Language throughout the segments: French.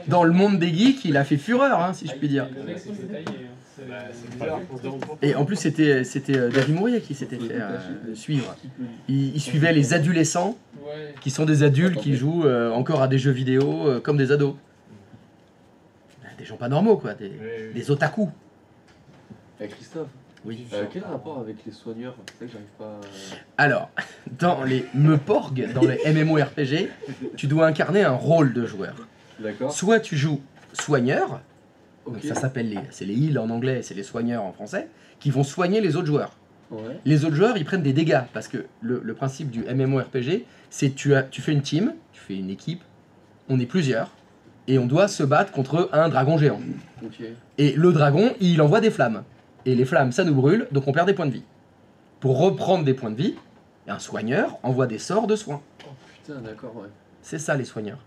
Dans le monde des geeks, il a fait fureur, hein, si je puis dire. Et en plus, c'était David Mourier qui s'était fait suivre. Il suivait les adolescents, qui sont des adultes qui jouent encore à des jeux vidéo comme des ados. Des gens pas normaux, quoi, des otaku. Et Christophe, oui. Quel rapport avec les soigneurs? C'est ça que j'arrive pas à... Alors, dans les Meporg, dans les MMORPG, tu dois incarner un rôle de joueur. D'accord. Soit tu joues soigneur, Ok. ça s'appelle c'est les heals en anglais, c'est les soigneurs en français, qui vont soigner les autres joueurs. Ouais. Les autres joueurs, ils prennent des dégâts, parce que le principe du MMORPG, c'est tu fais une team, tu fais une équipe, on est plusieurs, et on doit se battre contre un dragon géant. Ok. Et le dragon, il envoie des flammes. Et les flammes, ça nous brûle, donc on perd des points de vie. Pour reprendre des points de vie, un soigneur envoie des sorts de soins. Oh putain, d'accord, ouais. C'est ça les soigneurs.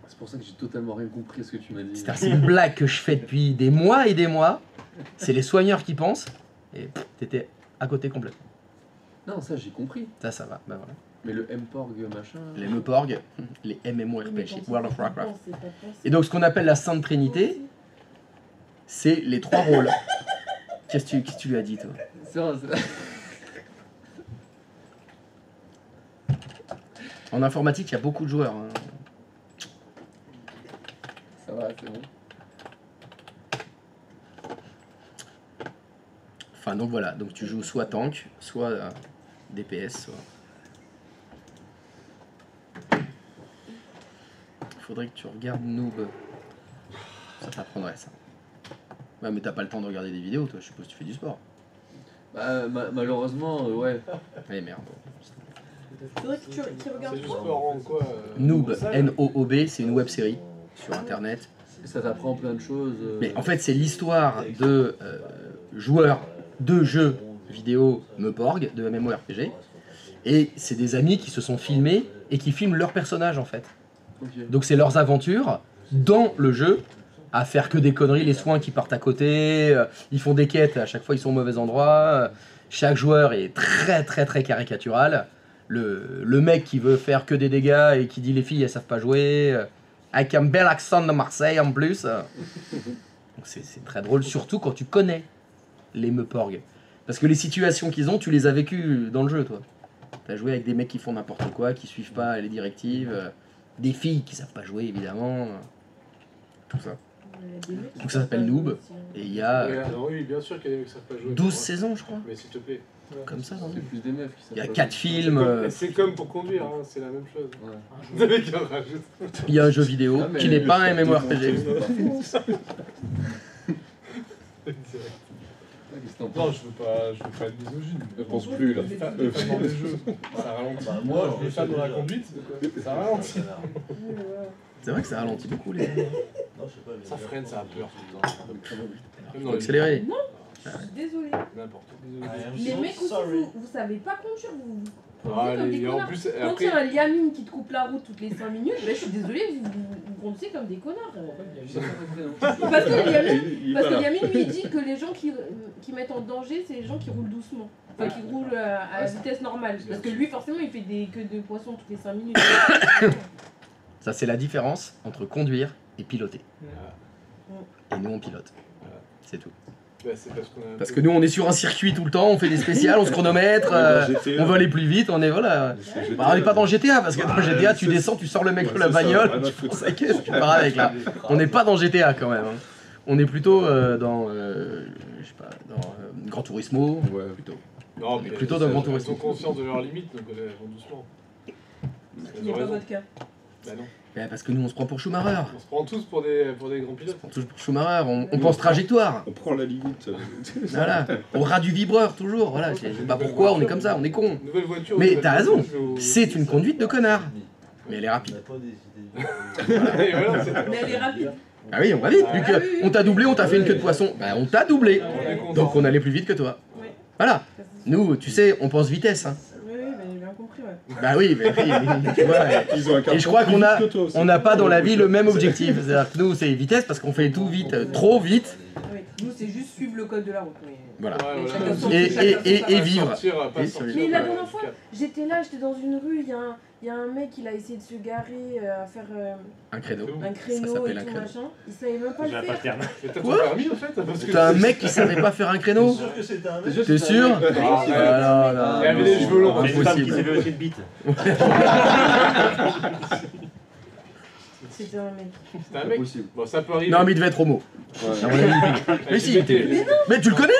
C'est pour ça que j'ai totalement rien compris à ce que tu m'as dit. C'est une blague que je fais depuis des mois et des mois. C'est les soigneurs qui pensent, et t'étais à côté complètement. Non, ça j'ai compris. Ça va, bah voilà. Mais le MPorg machin... Les Meporg, les MMORPG, World of Warcraft. Et donc ce qu'on appelle la Sainte Trinité, c'est les trois rôles. Qu'est-ce que tu lui as dit, toi? C'est vrai, En informatique, il y a beaucoup de joueurs. Hein. Ça va, c'est bon. Enfin, donc voilà, donc tu joues soit tank, soit DPS, soit... Faudrait que tu regardes Noob. Ça t'apprendrait ça. Ouais, mais t'as pas le temps de regarder des vidéos, toi, je suppose que tu fais du sport. Bah, malheureusement, ouais. Eh merde. Faudrait que tu regardes C'est juste quoi sport en quoi Noob, N-O-O-B, c'est une web série sur internet. Ça t'apprend plein de choses. Mais en fait, c'est l'histoire de joueurs de jeux vidéo Meporg, de MMORPG. Et c'est des amis qui se sont filmés et qui filment leurs personnages en fait. Okay. Donc c'est leurs aventures dans le jeu, à faire que des conneries, les soins qui partent à côté, ils font des quêtes, à chaque fois ils sont au mauvais endroit, chaque joueur est très très très caricatural. Le mec qui veut faire que des dégâts et qui dit les filles elles savent pas jouer, avec un bel accent de Marseille en plus. Donc c'est très drôle, surtout quand tu connais les Meporg. Parce que les situations qu'ils ont, tu les as vécues dans le jeu toi. T'as joué avec des mecs qui font n'importe quoi, qui suivent pas les directives, des filles qui savent pas jouer évidemment, tout ça. Donc ça s'appelle Noob, et il y a oui, bien sûr qu'il y a des mecs qui savent pas jouer. 12 saisons je crois, Mais s'il te plaît. comme ça. Non C'est plus des meufs qui savent il y a pas 4 jouer. films, C'est comme pour conduire, hein, c'est la même chose. Ouais. Des mecs qui en rajoutent. il y a un jeu vidéo Ah, mais qui n'est pas un MMORPG. Direct. Qu'est-ce que t'en Non, penses? je veux pas être misogyne. Je pense plus là. Les femmes dans les jeux, ça ralentit. Bah, moi, Les femmes dans la conduite, ça ralentit. C'est vrai que ça ralentit beaucoup les... Ça freine, ça a peur tout le temps. Même dans Faut les accélérer. Non, je suis désolée. n'importe Les mecs aussi, vous savez pas conduire, vous Ah, conduisez comme des et en connards. plus, Quand il y après, a un liamine qui te coupe la route toutes les 5 minutes, ben, je suis désolée, vous conduisez comme des connards. Parce que Liamine, lui, il dit que les gens qui mettent en danger, c'est les gens qui roulent doucement. Enfin, qui roulent à la vitesse normale. Parce que lui, forcément, il fait des queues de poisson toutes les 5 minutes. Ça c'est la différence entre conduire et piloter. Et nous on pilote. C'est tout. bah, c'est parce qu'on a. Parce que nous on est sur un circuit tout le temps, on fait des spéciales, on se chronomètre, on veut aller plus vite, on est voilà. Bah, on n'est pas dans GTA parce que dans GTA tu descends, tu sors le mec de la bagnole, tu prends sa caisse, tu pars avec là. On n'est pas dans GTA quand même. Hein. On est plutôt dans, je sais pas, dans Gran Turismo. Ouais. Plutôt. Non, On mais est plutôt dans Gran Ils Turismo. sont conscients de leurs limites, donc elles vont doucement. Il n'est pas votre cas. Bah non. Bah, parce que nous on se prend pour Schumacher. On se prend tous pour des grands pilotes. On se prend tous pour Schumacher, on pense trajectoire. On prend la limite. Voilà, au ras du vibreur toujours. Voilà, je sais pas pourquoi on est comme ça, on est con. Nouvelle voiture. Mais nouvelle t'as raison, voiture, c'est une conduite de connard. Mais elle est rapide. Et voilà, c'est- Mais elle est rapide. Ah oui, on va vite, vu Ah oui, oui. qu'on t'a doublé, on t'a fait une queue de poisson. Bah on t'a doublé. On est content. Donc on allait plus vite que toi. Oui. Voilà. Nous, tu sais, on pense vitesse. Hein. Oui, mais j'ai bien compris, ouais. Bah oui, mais tu vois. Ils ont un Et je crois qu'on a, plus vite que toi aussi. on n'a pas dans la vie le même objectif. C'est-à-dire que nous, c'est vitesse parce qu'on fait tout vite, trop vite. Oui. Nous, c'est juste suivre le code de la route. Mais... Voilà. Ouais, Chacun voilà. son- Et chacun son vivre. travail. vivre. Pas sortir, Et pas sur les- sortir, Mais la ouais, dernière fois, j'étais là, j'étais dans une rue, il y a Il y a un mec, il a essayé de se garer à faire Un créneau. un créneau s'appelle et un tout créneau. machin. Il savait même pas J'ai le la faire. paterne. Mais t'as ton Quoi permis en fait parce que T'as un mec qui savait pas faire un créneau? sûr que c'était un mec. T'es sûr? Ah, Ah, non, Il avait les cheveux longs. C'est une femme qui impossible. s'est fait aussi une bite. C'était un mec. C'était un mec. Possible. Bon, ça peut arriver. Non, mais il devait être homo. Ouais. À mon avis. Mais si, mais tu le connais?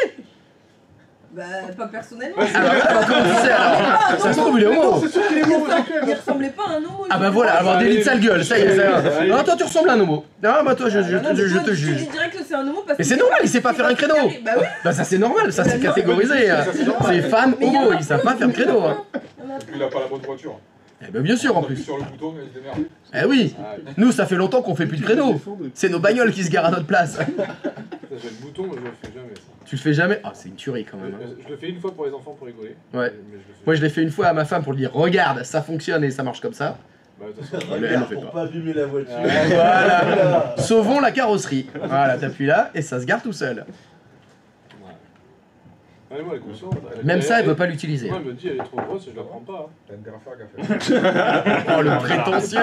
Bah, pas personnellement. Ah bah voilà, alors comment tu sais alors? Ça se trouve, il est homo. C'est sûr qu'il est bon, Il ressemblait pas à un homo. Ah bah voilà, alors délit de sale gueule, ça y est, ça va. Non, toi tu ressembles à un homo. Non, bah toi je te Tu juge. dis direct que c'est un homo parce que. Mais c'est normal, il sait pas faire un créneau. Bah oui. Bah ça c'est normal, ça c'est Bah non. catégorisé. C'est femme Mais il y en homo, a ils savent pas faire de créneau. Hein. Il y en a Il a pas la bonne voiture. Eh ben bien sûr en plus. Sur le bouton, il se démerde. Eh oui, Ah, nous ça fait longtemps qu'on fait plus de créneau. C'est nos bagnoles qui se garent à notre place. J'ai le bouton, mais je le fais jamais ça. Tu le fais jamais? Ah c'est une tuerie quand même. Hein. Je le fais une fois pour les enfants pour rigoler. Ouais. Mais je le fais. Moi je l'ai fait une fois à ma femme pour lui dire regarde, ça fonctionne et ça marche comme ça. Bah, de toute façon, Elle le fait Pour pas. pas abîmer la voiture. Voilà. Sauvons la carrosserie. Voilà, t'appuies là et ça se gare tout seul. ouais, moi, elle est consciente. Même ça, elle veut pas l'utiliser. Moi, elle me dit, elle est trop grosse, je la prends pas. hein. t'as intérêt à faire gaffe. Oh le prétentieux.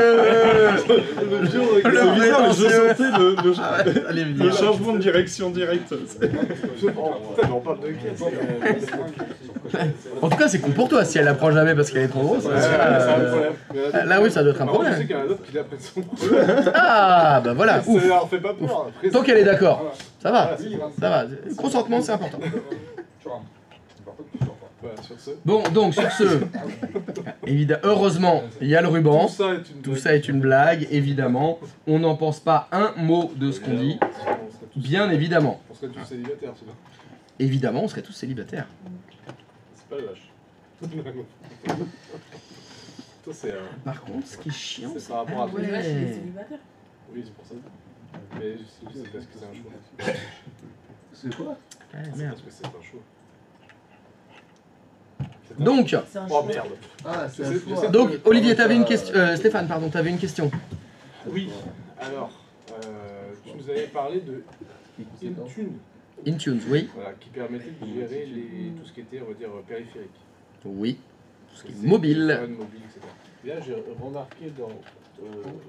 Le prétentieux. Ah ouais, allez Le venir. changement de direction direct. Putain, mais on parle de qui En tout cas, c'est con pour toi si elle la prend jamais parce qu'elle est trop grosse. c'est un problème. Là, oui, ça doit être un Par contre, je sais problème. qu'il y en a d'autres qui la prennent son problème. Ah, bah voilà, Ça ouf. leur fait pas peur. Après, Tant qu'elle est d'accord, ça va, Oui, ça va. Consentement, c'est important. tu rentres. Par contre, tu sors pas. voilà, sur ce. Bon, donc sur ce, évidemment, heureusement, il y a le ruban. Tout ça est une blague, évidemment. On n'en pense pas un mot de ce qu'on dit, bien évidemment. On serait tous célibataires, sinon. Évidemment, on serait tous célibataires. C'est pas le vache. Toi, c'est. Par contre, ce qui est chiant, C'est c'est... par rapport à Ah toi. Mais là, je suis ouais. célibataire. Oui, c'est pour ça. Mais c'est parce que c'est un choix. C'est quoi? Ah, C'est merde. parce que c'est un choix. Donc, C'est un Oh choix. merde. Ah, c'est Je un sais- choix. je sais- donc, Olivier, t'avais une question... Stéphane, pardon, t'avais une question. Oui, alors, tu nous avais parlé de Intune, Intunes, oui. voilà, qui permettait de gérer tout ce qui était, on va dire, périphérique. Oui. Tout ce qui est C'est mobile. téléphone, mobile, etc. Et là, j'ai remarqué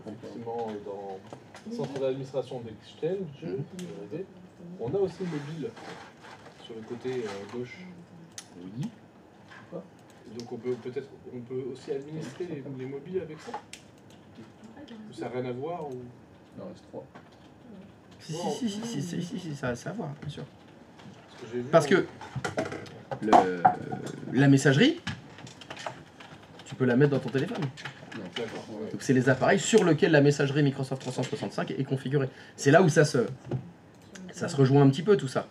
effectivement, dans le centre d'administration d'Exchange, on a aussi mobile sur le côté gauche. Oui. Et donc on peut aussi administrer les mobiles avec ça. Ou ça n'a rien à voir ou... Il en reste 3. Si, ça a à voir, bien sûr. Ce que j'ai vu, Parce que la messagerie, tu peux la mettre dans ton téléphone. D'accord, ouais. Donc c'est les appareils sur lesquels la messagerie Microsoft 365 est configurée. C'est là où ça se rejoint un petit peu tout ça.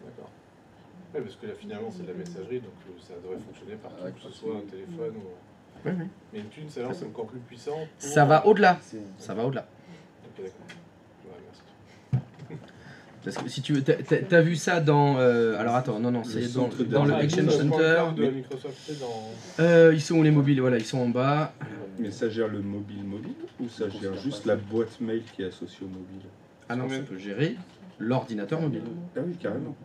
D'accord. Ouais, parce que là finalement c'est de la messagerie, donc ça devrait fonctionner partout, que ce soit un téléphone ou... Oui, oui. Mais une thune, c'est encore plus puissant. pour- Ça va au-delà. C'est- Ça va au-delà. Ok, d'accord. Ouais, merci. Parce que si tu veux, t'as vu ça dans... alors attends, non, c'est dans le Exchange Center. De la Microsoft, c'est dans... Ils sont où les mobiles? Voilà, ils sont en bas. Mais ça gère le mobile ou ça gère juste la boîte mail qui est associée au mobile? Ah non, ça peut gérer l'ordinateur mobile. Ah oui, carrément.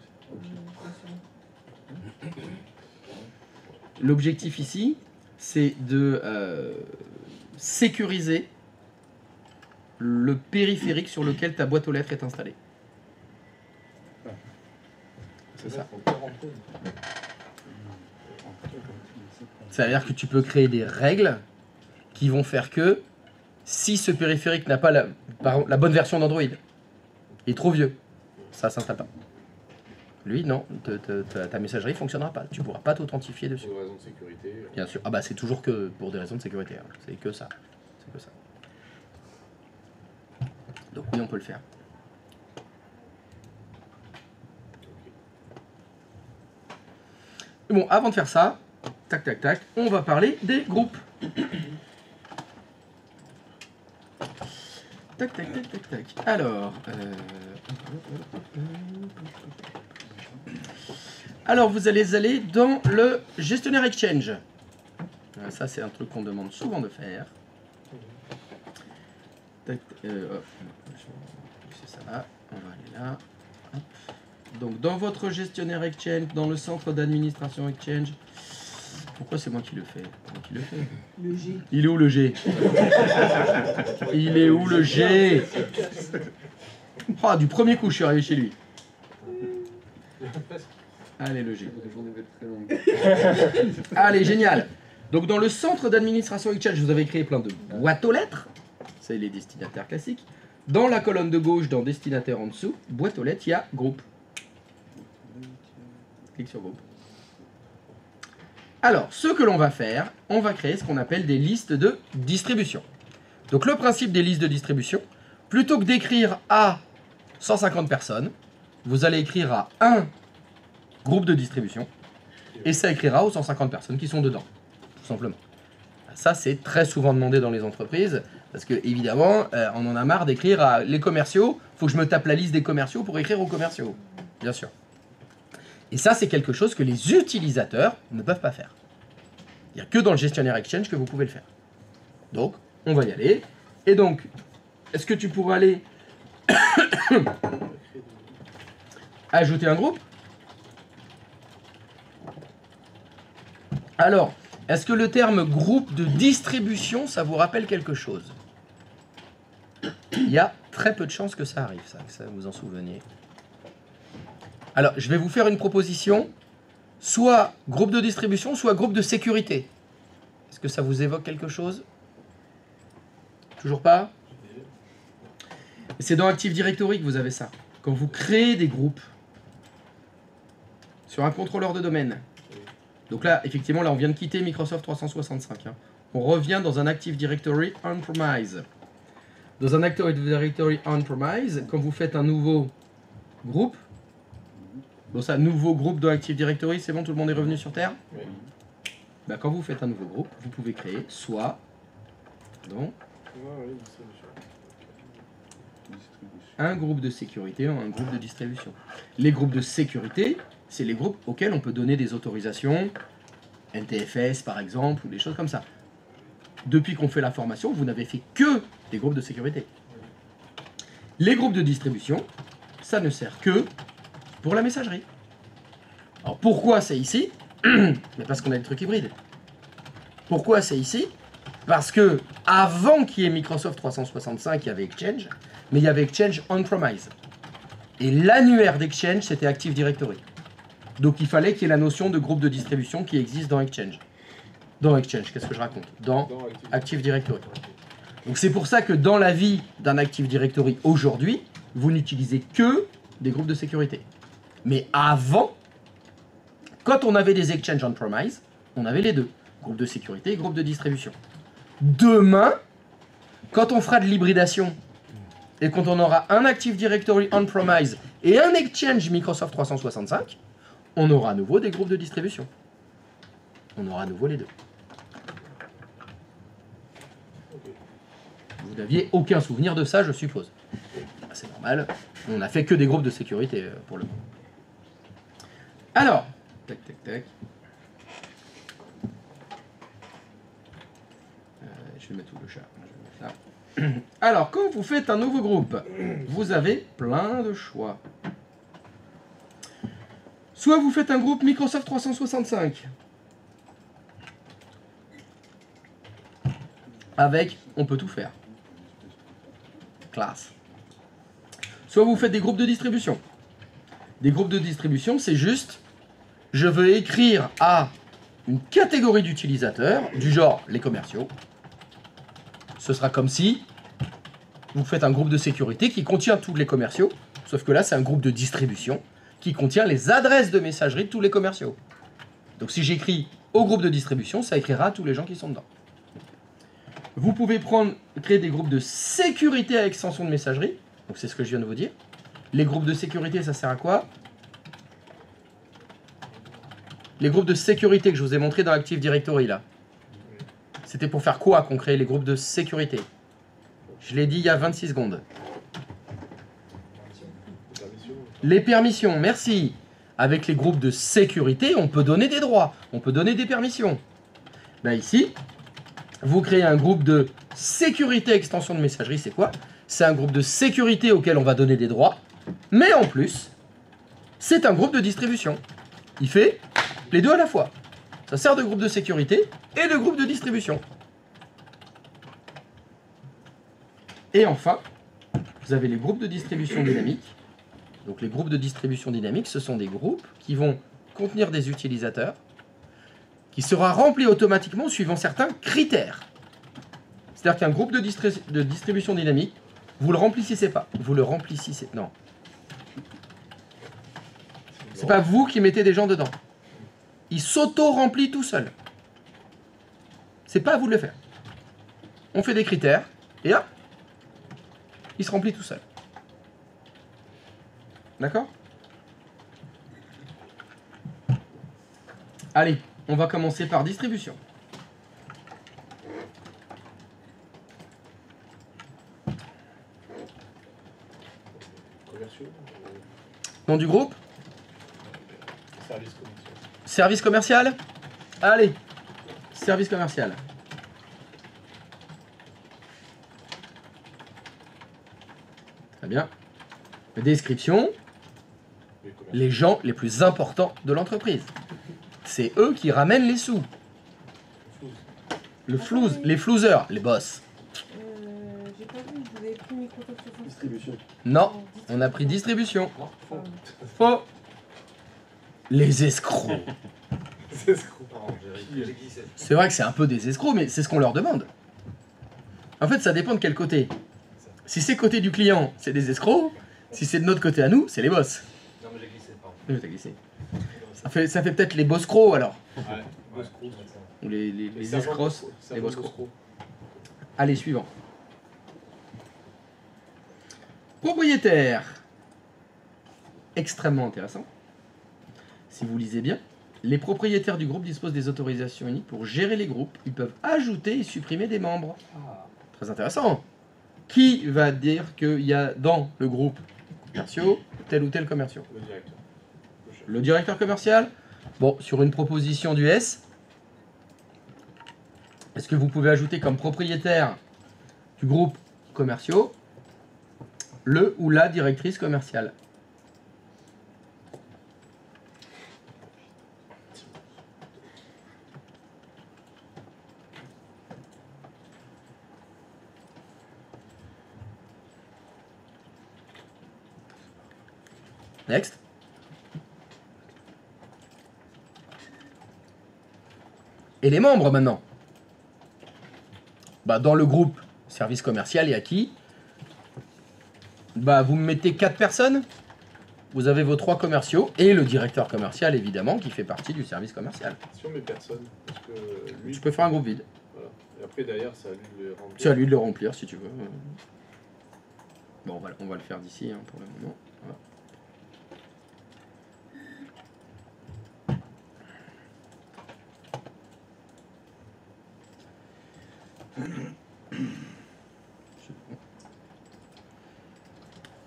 L'objectif ici, c'est de sécuriser le périphérique sur lequel ta boîte aux lettres est installée. C'est ça. C'est-à-dire que tu peux créer des règles qui vont faire que si ce périphérique n'a pas la bonne version d'Android, il est trop vieux, ça s'installe pas. Lui, non, ta messagerie fonctionnera pas. Tu pourras pas t'authentifier dessus. Pour des raisons de sécurité. Bien sûr. Ah bah c'est toujours que pour des raisons de sécurité. Hein. C'est que ça. C'est que ça. Donc oui, on peut le faire. Bon, avant de faire ça, tac tac tac, on va parler des groupes. Tac tac tac tac tac. Alors vous allez aller dans le gestionnaire Exchange. Ça c'est un truc qu'on demande souvent de faire. Tac, hop, c'est ça là. On va aller là. Hop. Donc dans votre gestionnaire Exchange, dans le centre d'administration Exchange, Pourquoi c'est moi qui le fais? C'est moi qui le fais. Le G. Il est où le G? Il est où le G? Ah, du premier coup, je suis arrivé chez lui. Allez, le G. La journée va être très longue. Allez, génial. Donc, dans le centre d'administration Exchange, vous avez créé plein de boîtes aux lettres. C'est les destinataires classiques. Dans la colonne de gauche, dans destinataire en dessous, boîte aux lettres, il y a groupe. Clique sur groupe. Alors, ce que l'on va faire, on va créer ce qu'on appelle des listes de distribution. Donc, le principe des listes de distribution, plutôt que d'écrire à 150 personnes, vous allez écrire à un groupe de distribution et ça écrira aux 150 personnes qui sont dedans, tout simplement. Ça, c'est très souvent demandé dans les entreprises parce que, évidemment, on en a marre d'écrire à les commerciaux. Il faut que je me tape la liste des commerciaux pour écrire aux commerciaux, bien sûr. Et ça, c'est quelque chose que les utilisateurs ne peuvent pas faire. Il n'y a que dans le gestionnaire Exchange que vous pouvez le faire. Donc, on va y aller. Et donc, est-ce que tu pourrais aller ajouter un groupe? Alors, est-ce que le terme groupe de distribution, ça vous rappelle quelque chose? Il y a très peu de chances que ça arrive, ça, que ça vous en souveniez. Alors, je vais vous faire une proposition, soit groupe de distribution, soit groupe de sécurité. Est-ce que ça vous évoque quelque chose? Toujours pas? C'est dans Active Directory que vous avez ça. Quand vous créez des groupes sur un contrôleur de domaine. Donc là, effectivement, là, on vient de quitter Microsoft 365. Hein. On revient dans un Active Directory on-premise. Dans un Active Directory on-premise, quand vous faites un nouveau groupe, bon, ça, nouveau groupe dans Active Directory, c'est bon, tout le monde est revenu sur Terre? Oui. Ben, quand vous faites un nouveau groupe, vous pouvez créer soit un groupe de sécurité ou un groupe de distribution. Les groupes de sécurité, c'est les groupes auxquels on peut donner des autorisations, NTFS par exemple, ou des choses comme ça. Depuis qu'on fait la formation, vous n'avez fait que des groupes de sécurité. Les groupes de distribution, ça ne sert que pour la messagerie. Alors pourquoi c'est ici? Mais parce qu'on a le truc hybride. Pourquoi c'est ici? Parce que avant qu'il y ait Microsoft 365, il y avait Exchange, mais il y avait Exchange on-premise. Et l'annuaire d'Exchange, c'était Active Directory. Donc il fallait qu'il y ait la notion de groupe de distribution qui existe dans Exchange. Dans Exchange, qu'est-ce que je raconte? Dans Active Directory. Donc c'est pour ça que dans la vie d'un Active Directory aujourd'hui, vous n'utilisez que des groupes de sécurité. Mais avant, quand on avait des Exchange on-premise, on avait les deux. Groupe de sécurité et groupe de distribution. Demain, quand on fera de l'hybridation et quand on aura un Active Directory on-premise et un Exchange Microsoft 365, on aura à nouveau des groupes de distribution. On aura à nouveau les deux. Vous n'aviez aucun souvenir de ça, je suppose. C'est normal. On n'a fait que des groupes de sécurité pour le coup. Alors, tac, tac, tac. Je vais mettre où le chat. Je vais mettre là. Alors, quand vous faites un nouveau groupe, vous avez plein de choix. Soit vous faites un groupe Microsoft 365. Avec, on peut tout faire. Classe. Soit vous faites des groupes de distribution. Des groupes de distribution, c'est juste, je veux écrire à une catégorie d'utilisateurs, du genre les commerciaux. Ce sera comme si vous faites un groupe de sécurité qui contient tous les commerciaux, sauf que là, c'est un groupe de distribution qui contient les adresses de messagerie de tous les commerciaux. Donc si j'écris au groupe de distribution, ça écrira à tous les gens qui sont dedans. Vous pouvez créer des groupes de sécurité à extension de messagerie. Donc c'est ce que je viens de vous dire. Les groupes de sécurité, ça sert à quoi? Les groupes de sécurité que je vous ai montré dans Active Directory là. C'était pour faire quoi qu'on crée les groupes de sécurité? Je l'ai dit il y a 26 secondes. Les permissions, merci. Avec les groupes de sécurité, on peut donner des droits, on peut donner des permissions. Là ici, vous créez un groupe de sécurité extension de messagerie, c'est quoi? C'est un groupe de sécurité auquel on va donner des droits, mais en plus, c'est un groupe de distribution. Il fait les deux à la fois. Ça sert de groupe de sécurité et de groupe de distribution. Et enfin, vous avez les groupes de distribution dynamique. Donc les groupes de distribution dynamique, ce sont des groupes qui vont contenir des utilisateurs, qui sera rempli automatiquement suivant certains critères. C'est-à-dire qu'un groupe de distribution dynamique, vous le remplissez pas. Vous le remplissez. Non. C'est pas vous qui mettez des gens dedans. Il s'auto-remplit tout seul. C'est pas à vous de le faire. On fait des critères, et hop, il se remplit tout seul. D'accord? Allez, on va commencer par distribution. Commerciaux. Nom du groupe? Service commercial. Service commercial? Allez, service commercial. Très bien. Description, les gens les plus importants de l'entreprise. C'est eux qui ramènent les sous. Le flouze, les flouseurs, les boss. J'ai pas vu, vous avez pris Microsoft 365. Distribution. Non, on a pris distribution. Faux. Les escrocs. C'est ce qu'on Pardon, j'ai glissé. C'est vrai que c'est un peu des escrocs, mais c'est ce qu'on leur demande. En fait, ça dépend de quel côté. Si c'est côté du client, c'est des escrocs. Si c'est de notre côté à nous, c'est les boss. Non, mais j'ai glissé, pardon. Oui, t'as glissé. Ça fait peut-être les boss-crocs alors. Ouais. Ouais, Ou les escrocs, les boss-crocs. Allez. Allez, suivant. Propriétaire. Extrêmement intéressant. Si vous lisez bien, les propriétaires du groupe disposent des autorisations uniques pour gérer les groupes. Ils peuvent ajouter et supprimer des membres. Très intéressant. Qui va dire qu'il y a dans le groupe commerciaux tel ou tel commerciaux? Le directeur. Le chef. Le directeur commercial. Bon, sur une proposition du S, est-ce que vous pouvez ajouter comme propriétaire du groupe commerciaux le ou la directrice commerciale? Next. Et les membres maintenant. Bah, dans le groupe service commercial, il y a qui? Bah, vous me mettez 4 personnes. Vous avez vos 3 commerciaux et le directeur commercial évidemment qui fait partie du service commercial. Si on met personne, parce que lui. Je peux faire un groupe vide. Voilà. Et après, derrière, c'est à lui de le remplir. C'est à lui de le remplir si tu veux. Bon, on va le faire d'ici hein, pour le moment. Voilà.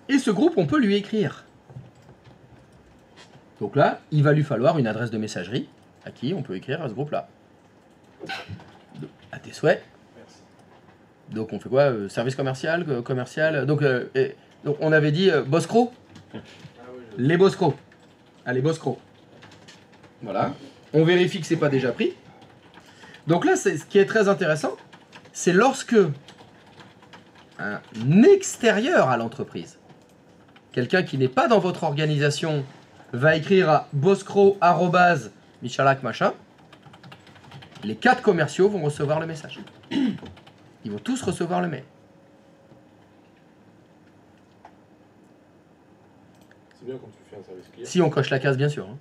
Et ce groupe, on peut lui écrire. Donc là, il va lui falloir une adresse de messagerie à qui on peut écrire à ce groupe-là. À tes souhaits. Merci. Donc on fait quoi? Service commercial, commercial. Donc on avait dit Boscro. Ah oui, Les Boscro. Allez, Boscro. Voilà. On vérifie que c'est pas déjà pris. Donc là, ce qui est très intéressant, c'est lorsque un extérieur à l'entreprise, quelqu'un qui n'est pas dans votre organisation, va écrire à boscro@michalak machin, les 4 commerciaux vont recevoir le message. Ils vont tous recevoir le mail. C'est bien quand tu fais un service client. Si on coche la case, bien sûr. Hein.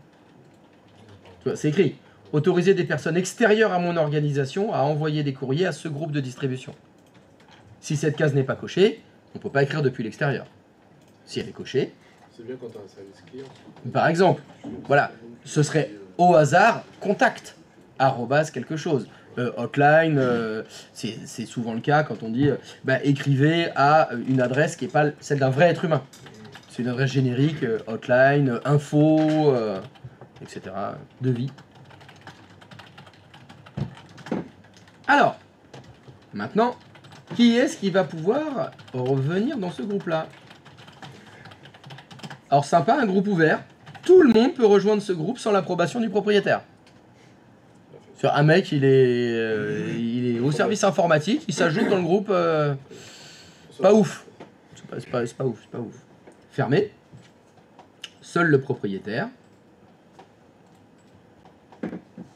Tu vois, c'est écrit. Autoriser des personnes extérieures à mon organisation à envoyer des courriers à ce groupe de distribution. Si cette case n'est pas cochée, on ne peut pas écrire depuis l'extérieur. Si elle est cochée, C'est bien quand tu as un service client. par exemple, voilà, ce serait au hasard contact arrobase quelque chose. Hotline, c'est souvent le cas quand on dit écrivez à une adresse qui n'est pas celle d'un vrai être humain. C'est une adresse générique, hotline, info, etc. Devis. Alors, maintenant, qui est-ce qui va pouvoir revenir dans ce groupe-là? Alors sympa, un groupe ouvert. Tout le monde peut rejoindre ce groupe sans l'approbation du propriétaire. La C'est un mec, il est au service informatique, il s'ajoute dans le groupe. Pas ouf. C'est pas ouf. Fermé. Seul le propriétaire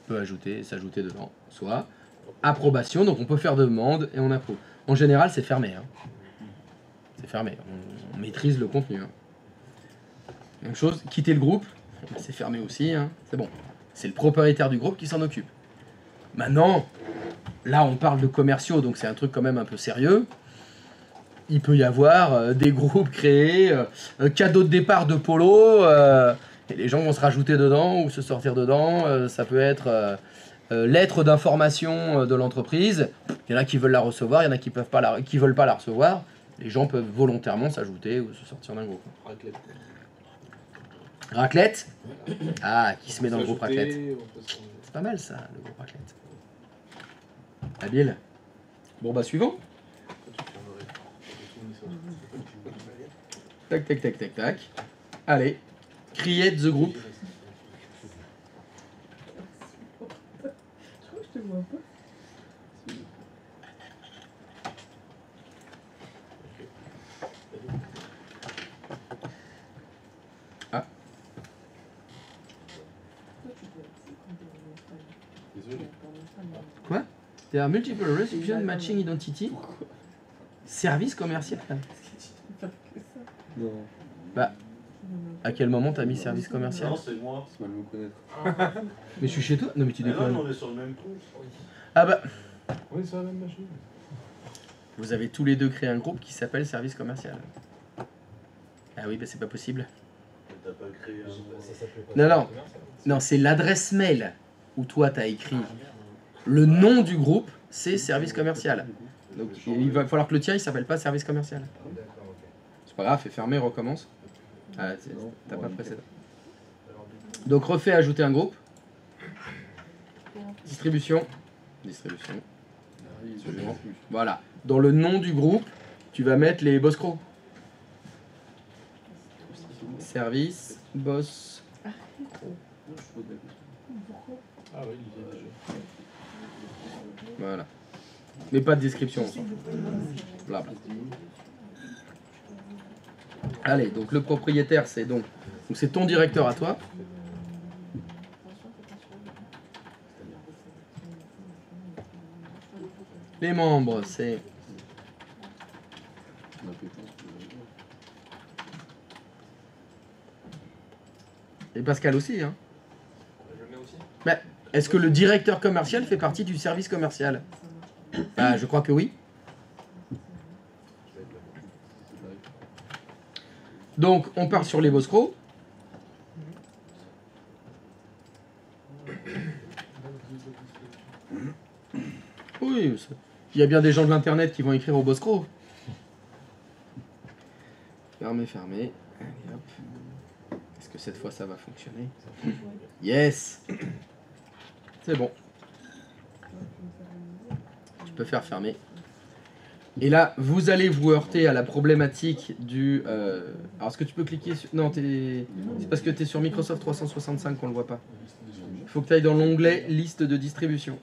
peut s'ajouter dedans. Soit approbation, donc on peut faire demande et on approuve. En général, c'est fermé. Hein. C'est fermé. On maîtrise le contenu. Hein. Même chose, quitter le groupe, c'est fermé aussi. Hein. C'est bon. C'est le propriétaire du groupe qui s'en occupe. Maintenant, là, on parle de commerciaux, donc c'est un truc quand même un peu sérieux. Il peut y avoir des groupes créés, cadeau de départ de polo, et les gens vont se rajouter dedans ou se sortir dedans. Ça peut être lettre d'information de l'entreprise. Il y en a qui veulent la recevoir, il y en a qui veulent pas la recevoir. Les gens peuvent volontairement s'ajouter ou se sortir d'un groupe. Raclette. Ah, qui se met dans le groupe raclette. C'est pas mal ça, le groupe raclette. Habile. Bon bah suivant. Tac. Allez. Create the group. Je te vois pas. Ah. Quoi? There are multiple recipient matching identity. Service commercial. Non, Bah, à quel moment t'as mis service commercial? Non, c'est moi. c'est mal me connaître. Mais je suis chez toi? Non mais tu Ah non, déconnes. on est sur le même coup. Ah bah, Oui, c'est la même machine. vous avez tous les deux créé un groupe qui s'appelle service commercial. Ah oui, bah c'est pas possible. T'as pas créé un. Ça s'appelait pas. Non, non. Non, c'est l'adresse mail où toi t'as écrit le nom du groupe, c'est service commercial. Donc il va falloir que le tien il s'appelle pas service commercial. D'accord, ok. C'est pas grave, fais fermer, recommence. Ah, t'as pas précédent. Donc refais ajouter un groupe. Distribution. Suivant. Voilà. Dans le nom du groupe, tu vas mettre les boss crocs. Service, boss. Ah oui, il y a déjà. Voilà. Mais pas de description. on s'en fout. Blabla. Allez, donc le propriétaire, c'est donc c'est ton directeur à toi. Les membres, c'est et Pascal aussi. Hein. Je le mets aussi. Mais est-ce que le directeur commercial fait partie du service commercial? Bah, je crois que oui. Donc, on part sur les Boscros. Oui, il y a bien des gens de l'internet qui vont écrire au Boscros. Fermez. Allez, hop. Est-ce que cette fois ça va fonctionner? Yes. C'est bon. Tu peux faire fermer. Et là, vous allez vous heurter à la problématique du... Alors, est-ce que tu peux cliquer sur... Non, c'est parce que tu es sur Microsoft 365 qu'on ne le voit pas. Il faut que tu ailles dans l'onglet liste de distribution.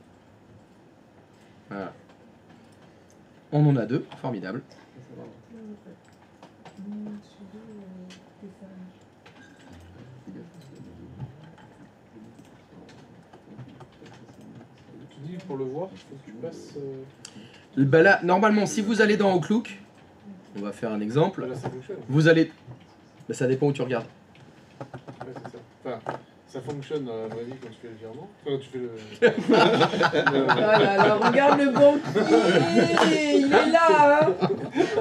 Voilà. On en a deux, formidable. Tu dis pour le voir, il faut que tu passes. Bah là, normalement, si vous allez dans Outlook, on va faire un exemple. Là, ça fonctionne. Vous allez... Bah, ça dépend où tu regardes. Ouais, c'est ça. Enfin, ça fonctionne, à mon avis, quand tu fais le virement. Enfin, tu fais le. Oh là là, regarde le banquier, il est là, hein.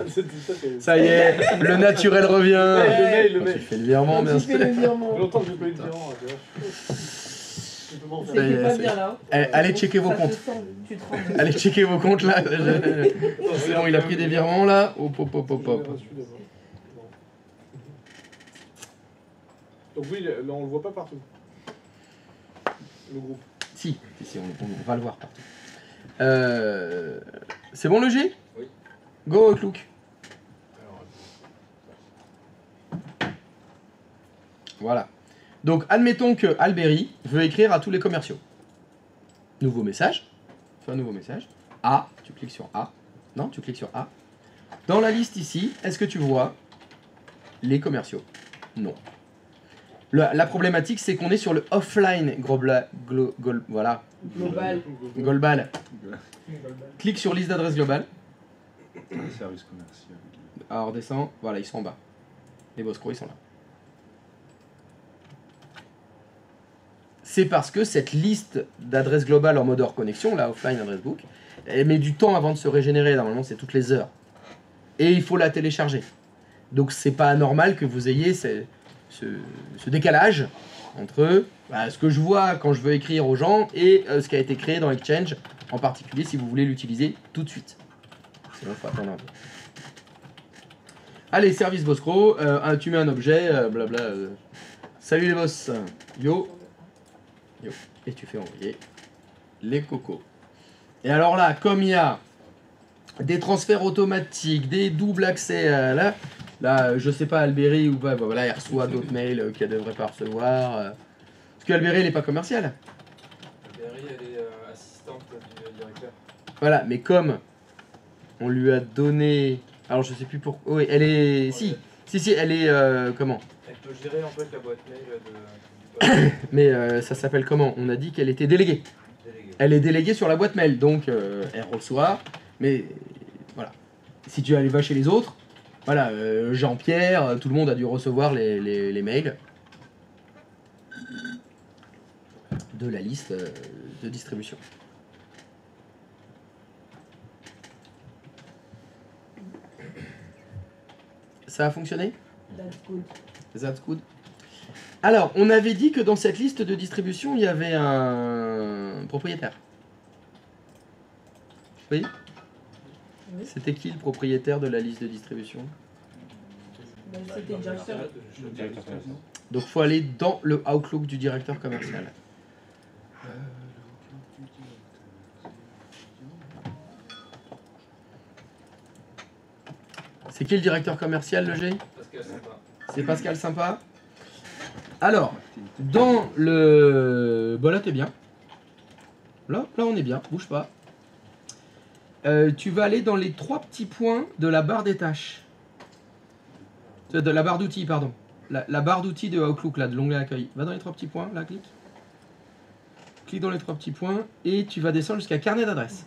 C'était ça qui est- Ça y est, le naturel revient. Le mail, le Quand mail. tu fais le virement, bien Tu fais le sûr. virement. Ça fait longtemps que j'ai pas eu de virement. Tu vois. Je peux m'en C'est faire. Ça y est, pas ça y est. bien là. Allez checker vos Ça te comptes. sent, tu te rends. Allez checker vos comptes là. C'est bon, il a pris des virements là. Hop. Je l'ai reçu d'abord. Non. Donc oui, là on le voit pas partout. Le groupe. Si, on va le voir partout. C'est bon le G? Oui. Go Outlook. Alors, Voilà. Donc admettons que Alberi veut écrire à tous les commerciaux. Nouveau message. Fais un nouveau message. A, tu cliques sur A. Non, tu cliques sur A. Dans la liste ici, est-ce que tu vois les commerciaux? Non. La problématique, c'est qu'on est sur le offline voilà, Global. global. Clique sur liste d'adresses globale. Service commercial. Alors redescend, voilà, ils sont en bas. Les Boscro, ils sont là. C'est parce que cette liste d'adresses globales en mode hors connexion, la offline adresse book, elle met du temps avant de se régénérer. Normalement, c'est toutes les heures. Et il faut la télécharger. Donc, c'est pas anormal que vous ayez ce décalage entre ce que je vois quand je veux écrire aux gens et ce qui a été créé dans Exchange, en particulier si vous voulez l'utiliser tout de suite. Sinon, il faut attendre un peu. Allez, service Boscro, tu mets un objet, blabla. Salut les boss, yo. Yo. Et tu fais envoyer les cocos. Et alors là, comme il y a des transferts automatiques, des doubles accès, là, je sais pas, Alberi ou pas, voilà, il reçoit d'autres mails qu'il ne devrait pas recevoir. Parce qu'Alberi, il n'est pas commercial. Berry, elle est assistante du directeur. Voilà, mais comme on lui a donné... Alors, je sais plus pourquoi... Oui, elle est... Si, elle est... comment? Elle peut gérer en fait la boîte mail du poste. Mais ça s'appelle comment? On a dit qu'elle était déléguée. Délégué. Elle est déléguée sur la boîte mail, donc elle reçoit. Mais voilà. Si tu vas chez les autres, voilà, Jean-Pierre, tout le monde a dû recevoir les mails de la liste de distribution. Ça a fonctionné? That's good. That's good. Alors, on avait dit que dans cette liste de distribution, il y avait un propriétaire. Oui? Oui. C'était qui le propriétaire de la liste de distribution? Ben, c'était le directeur. Donc, il faut aller dans le Outlook du directeur commercial. C'est qui le directeur commercial, le G? Pascal sympa. C'est Pascal Sympa. Alors, dans le... Bon, là, t'es bien. Là, on est bien. Bouge pas. Tu vas aller dans les 3 petits points de la barre des tâches. De la barre d'outils, pardon. La barre d'outils de Outlook, là, de l'onglet accueil. Va dans les 3 petits points, là, clique. Clique dans les 3 petits points et tu vas descendre jusqu'à carnet d'adresse.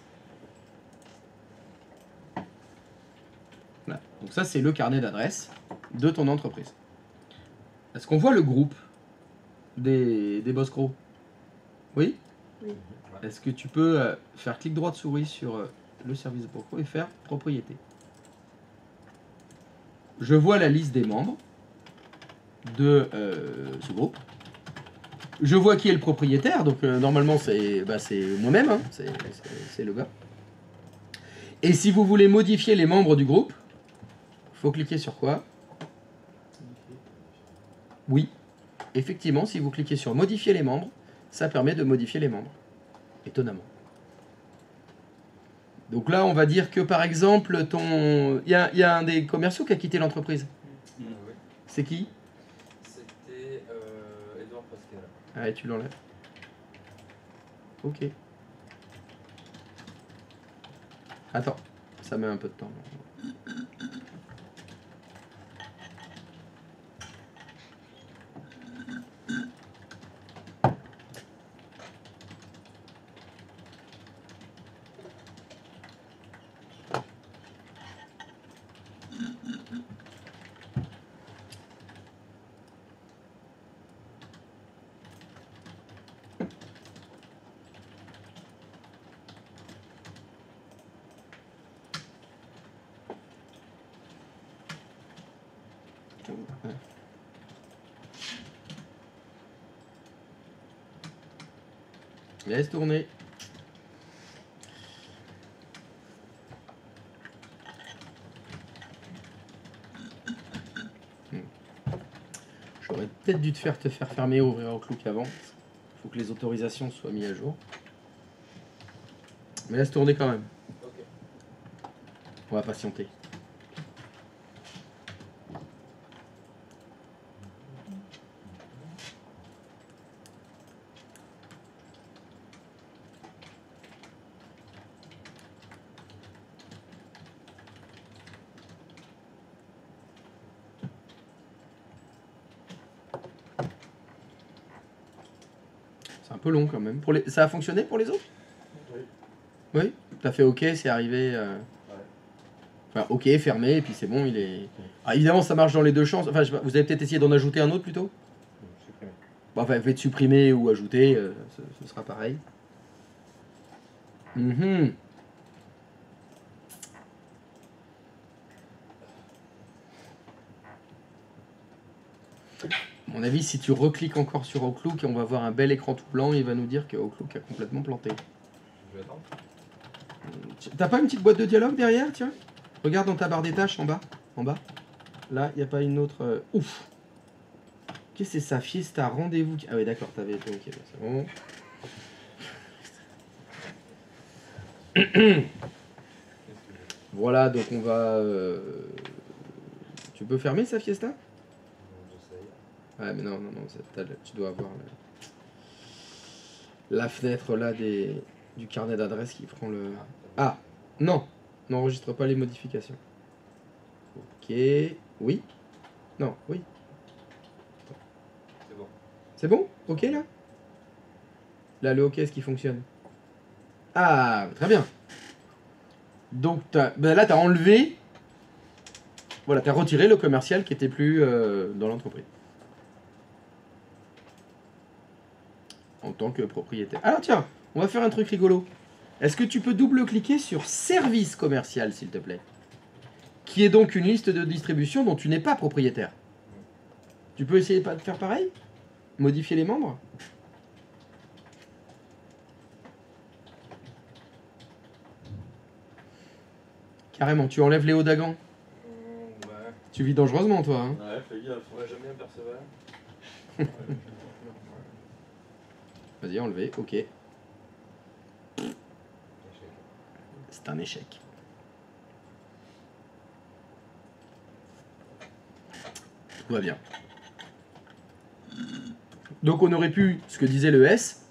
Voilà. Donc ça, c'est le carnet d'adresse de ton entreprise. Est-ce qu'on voit le groupe des Boscro? Oui? Oui. Est-ce que tu peux faire clic droit de souris sur le service Boscro et faire propriété? Je vois la liste des membres de ce groupe. Je vois qui est le propriétaire, donc normalement c'est moi-même, hein, c'est le gars. Et si vous voulez modifier les membres du groupe, il faut cliquer sur quoi? Oui, effectivement, si vous cliquez sur modifier les membres, ça permet de modifier les membres. Étonnamment. Donc là, on va dire que par exemple, il y a un des commerciaux qui a quitté l'entreprise. Oui. C'est qui? C'était Edouard Pascal. Ah ouais, tu l'enlèves. Ok. Attends, ça met un peu de temps. Laisse tourner. J'aurais peut-être dû te faire fermer et ouvrir Outlook avant. Il faut que les autorisations soient mises à jour. Mais laisse tourner quand même. Ok. On va patienter. peu long quand même. Ça a fonctionné pour les autres? Oui. Oui. T'as fait OK, c'est arrivé. Enfin, OK, fermé, et puis c'est bon, il est. Ah, évidemment, ça marche dans les deux champs. Enfin, je sais pas, vous avez peut-être essayé d'en ajouter un autre plutôt? Bon, enfin, faites supprimer ou ajouter, ce sera pareil. Mhm. À mon avis, si tu recliques encore sur Outlook, on va voir un bel écran tout blanc et il va nous dire que Outlook a complètement planté. Je vais attendre. T'as pas une petite boîte de dialogue derrière, tiens? Regarde dans ta barre des tâches en bas. En bas. Là, il n'y a pas une autre. Ouf! Qu'est-ce que c'est ça? Fiesta, rendez-vous. Ah oui, d'accord, t'avais été OK, c'est bon. Voilà, donc on va. Tu peux fermer ça, Fiesta? Ouais, mais non, tu dois avoir la fenêtre là du carnet d'adresse qui prend le. Ah, non, n'enregistre pas les modifications. Ok, oui, non, oui. C'est bon. C'est bon? Ok là? Là, le OK, est-ce qu'il fonctionne? Ah, très bien. Donc là, tu as enlevé. Voilà, tu as retiré le commercial qui était plus dans l'entreprise. En tant que propriétaire. Alors tiens, on va faire un truc rigolo. Est-ce que tu peux double-cliquer sur service commercial, s'il te plaît? Qui est donc une liste de distribution dont tu n'es pas propriétaire. Tu peux essayer de faire pareil? Modifier les membres? Carrément, tu enlèves Léo Dagan. Ouais. Tu vis dangereusement, toi. Hein. Ouais, fais gaffe. Ouais, j'aime bien Perceval. Vas-y, enlever, ok. C'est un échec. Tout va bien. Donc on aurait pu, ce que disait le S,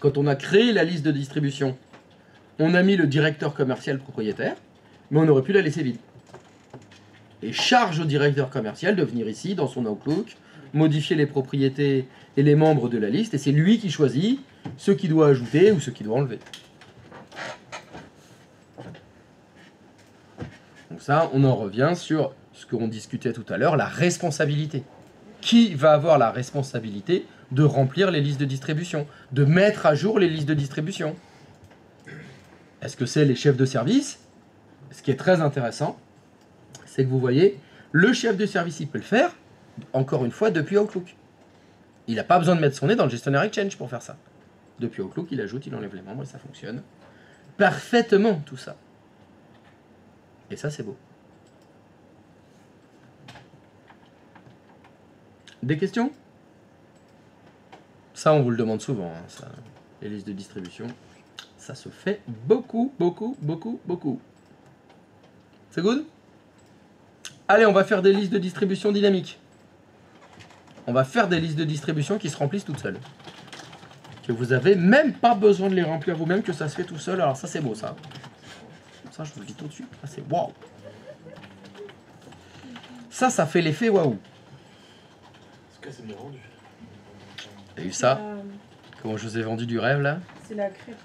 quand on a créé la liste de distribution, on a mis le directeur commercial propriétaire, mais on aurait pu la laisser vide. Et charge au directeur commercial de venir ici, dans son Outlook, modifier les propriétés et les membres de la liste, et c'est lui qui choisit ceux qu'il doit ajouter ou ceux qu'il doit enlever. Donc ça, on en revient sur ce qu'on discutait tout à l'heure, la responsabilité. Qui va avoir la responsabilité de remplir les listes de distribution, de mettre à jour les listes de distribution? Est-ce que c'est les chefs de service? Ce qui est très intéressant, c'est que vous voyez, le chef de service, il peut le faire, encore une fois, depuis Outlook. Il n'a pas besoin de mettre son nez dans le gestionnaire Exchange pour faire ça. Depuis Outlook, il ajoute, il enlève les membres et ça fonctionne parfaitement, tout ça. Et ça, c'est beau. Des questions? Ça, on vous le demande souvent, hein, ça. Les listes de distribution. Ça se fait beaucoup, beaucoup, beaucoup, beaucoup. C'est good? Allez, on va faire des listes de distribution dynamiques. On va faire des listes de distribution qui se remplissent toutes seules. Que vous avez même pas besoin de les remplir vous-même, que ça se fait tout seul. Alors ça, c'est beau, ça. Ça, je vous le dis tout de suite. Ça, c'est waouh. Ça fait l'effet waouh. En tout cas, c'est bien rendu. T'as eu ça? Comment je vous ai vendu du rêve, là? C'est la crêpe.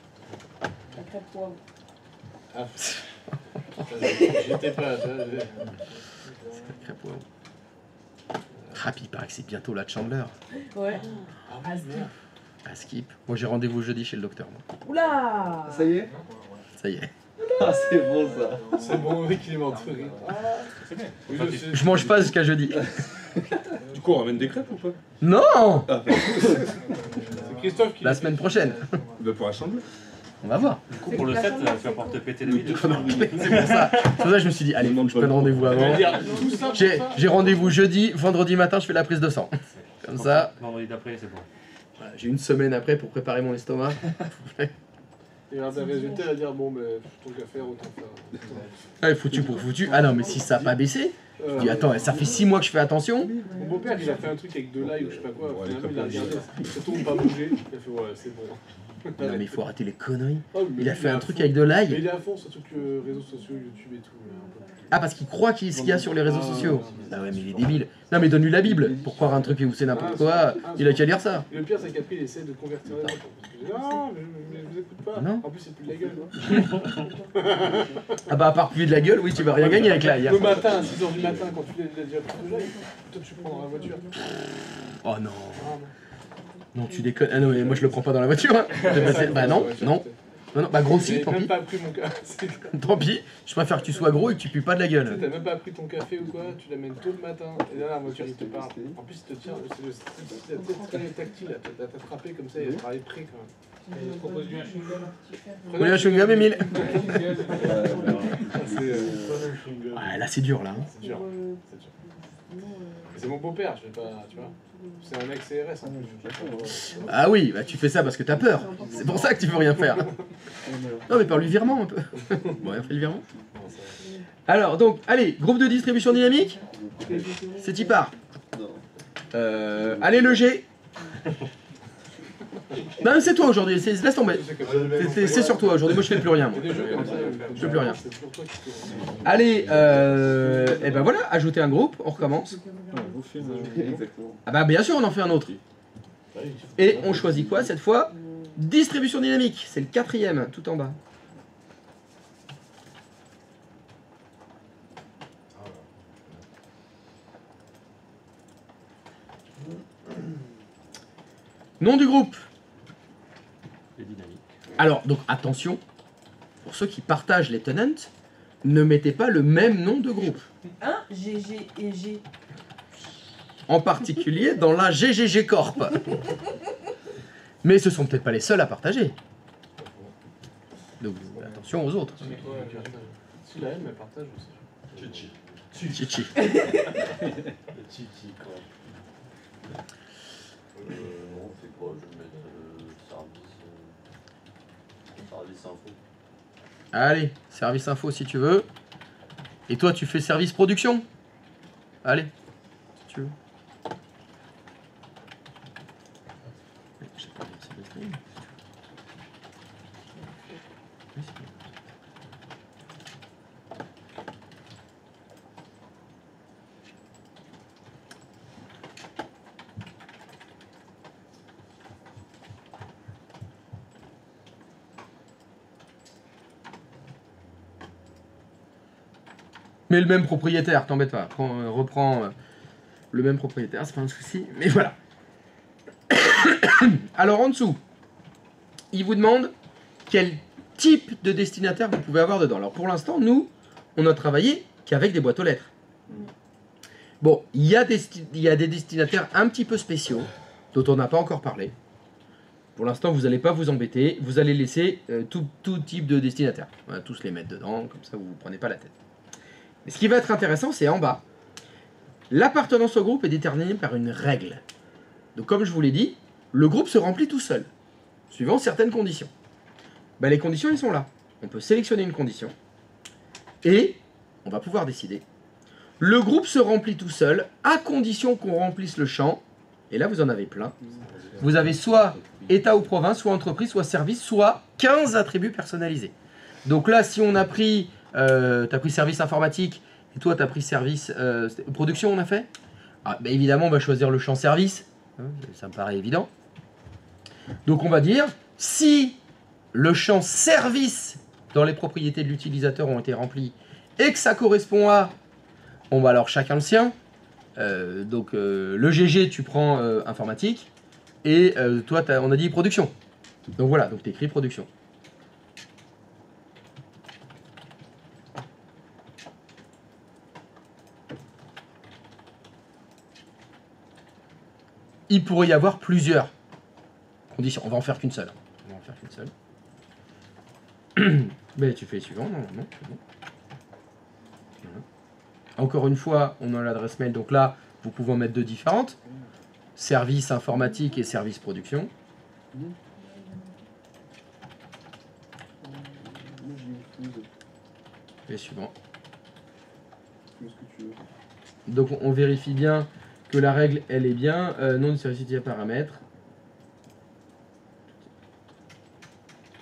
La crêpe waouh. Ah, j'étais pas. C'est la crêpe waouh. Ah, puis il paraît que c'est bientôt la Chandler. Ouais. Ah, À Skip. Moi, j'ai rendez-vous jeudi chez le docteur. Moi. Oula. Ça y est? Ça y est. Ah, c'est bon ça. c'est bon, mec, il est mort de rire. C'est bien. Oui, Je mange pas jusqu'à jeudi. Du coup, on ramène des crêpes ou pas? Non! C'est Christophe qui. La semaine prochaine. Bah, pour assembler. On va voir. Du coup, pour le 7, tu vas pouvoir te péter le vide. C'est pour ça. C'est pour ça que je me suis dit, allez, je prends rendez-vous avant. Tout ça, J'ai rendez-vous jeudi, vendredi matin, je fais la prise de sang. Comme ça. Vendredi d'après, c'est bon. Voilà, j'ai une semaine après pour préparer mon estomac. il y aura des résultats à dire bon, mais tant qu'à faire, autant faire. Ouais, foutu pour foutu. Ah non, mais si ça n'a pas baissé, je dis attends, ça fait 6 mois que je fais attention. Mon beau-père, il a fait un truc avec de l'ail ou je sais pas quoi. Ouais, Finalement, les il a copains, regardé. Surtout, on pas bougé. Il a fait ouais, c'est bon. Non mais il faut arrêter les conneries. Oh, mais Il a lui, fait est un à truc fond. avec de Mais l'ail. il est à fond, ce truc réseaux sociaux, YouTube et tout. un peu. Ah parce qu'il croit ce qu'il y a sur les réseaux Ah, sociaux. ouais. Ah ouais mais il est débile. Non mais donne-lui la Bible. Pour croire un truc où c'est n'importe quoi, il a qu'à lire ça. Et le pire, c'est qu'après, il essaie de convertir les gens. Parce que je dis, non, mais je vous écoute pas. Non. En plus, c'est plus de la gueule. Ah bah à part puer de la gueule, oui tu vas rien gagner avec l'ail. Hein. Le matin, à 6h du matin, quand tu l'as déjà pris de l'ail, toi, tu prends dans la voiture. Oh non. Ah, Non tu déconnes. Ah non mais moi je le prends pas dans la voiture. Hein. Je vais passer- Bah non, non. Non, non, bah grossis, J'ai tant même pis. pas pris mon café. Tant pis. Je préfère que tu sois gros et que tu pues pas de la Tu sais, gueule. t'as même pas pris ton café ou quoi, tu l'amènes tôt le matin, et là la voiture il te parle. En plus il te tient, c'est la tête quand elle est tactile, elle t'a frappé comme ça, il travaille près quand même. Et propose-lui un chewing-gum. Prenez un chewing-gum, Emile. C'est Ouais, là c'est dur là. Hein. c'est dur, c'est dur. C'est mon beau-père, je vais pas, tu vois. C'est un ex-CRS en plus. Ah oui, bah tu fais ça parce que t'as peur. C'est pour ça que tu veux rien faire. Non mais par lui virement un peu. Bon, on fait le virement. Alors donc, allez, groupe de distribution dynamique. C'est y part. Allez le G. Non mais c'est toi aujourd'hui, laisse tomber. C'est sur toi aujourd'hui, moi je fais plus rien. Moi. Il y a des jeux comme ça, Je fais plus rien. c'est toujours toi qui fais. Allez, et ben voilà, ajouter un groupe, on recommence. Exactement. Ah bah bien sûr on en fait un autre. Et on choisit quoi cette fois? Distribution dynamique, c'est le 4e, tout en bas. Nom du groupe. Alors, donc attention, pour ceux qui partagent les tenants, ne mettez pas le même nom de groupe. Hein GG et G. En particulier dans la GGG Corp. Mais ce sont peut-être pas les seuls à partager. Donc attention aux autres. C'est quoi, si la M elle partage aussi. Chichi. Titi, quoi. Non, c'est quoi? Je vais mettre service info. Allez, service info si tu veux. Et toi tu fais service production. Allez, si tu veux. J'ai pas lancé le stream. Oui, c'est bon. Mais le même propriétaire, t'embête pas. Reprends le même propriétaire, c'est pas un souci. Mais voilà. Alors en dessous, il vous demande quel type de destinataire vous pouvez avoir dedans. Alors pour l'instant, nous, on a travaillé qu'avec des boîtes aux lettres. Bon, il y a des destinataires un petit peu spéciaux dont on n'a pas encore parlé. Pour l'instant, vous n'allez pas vous embêter. Vous allez laisser tout type de destinataire. On va tous les mettre dedans, comme ça vous ne vous prenez pas la tête. Mais ce qui va être intéressant, c'est en bas. L'appartenance au groupe est déterminée par une règle. Donc comme je vous l'ai dit, le groupe se remplit tout seul, suivant certaines conditions. Ben, les conditions, elles sont là. On peut sélectionner une condition, et on va pouvoir décider. Le groupe se remplit tout seul, à condition qu'on remplisse le champ, et là vous en avez plein. Vous avez soit État ou province, soit entreprise, soit service, soit 15 attributs personnalisés. Donc là, si on a pris... t'as pris service informatique et toi t'as pris service production, on a fait. Ah, bah évidemment on va choisir le champ service, hein, ça me paraît évident. Donc on va dire si le champ service dans les propriétés de l'utilisateur ont été remplis et que ça correspond à, bon bah alors chacun le sien. Donc le GG tu prends informatique et toi on a dit production. Donc voilà, donc t'écris production. Il pourrait y avoir plusieurs conditions. On va en faire qu'une seule. On va en faire qu'une seule. Mais tu fais les suivants, normalement. C'est bon. Voilà. Encore une fois, on a l'adresse mail. Donc là, vous pouvez en mettre deux différentes. Service informatique et service production. Et suivant. Donc on vérifie bien que la règle, elle est bien. Nom du service utilisateur paramètres.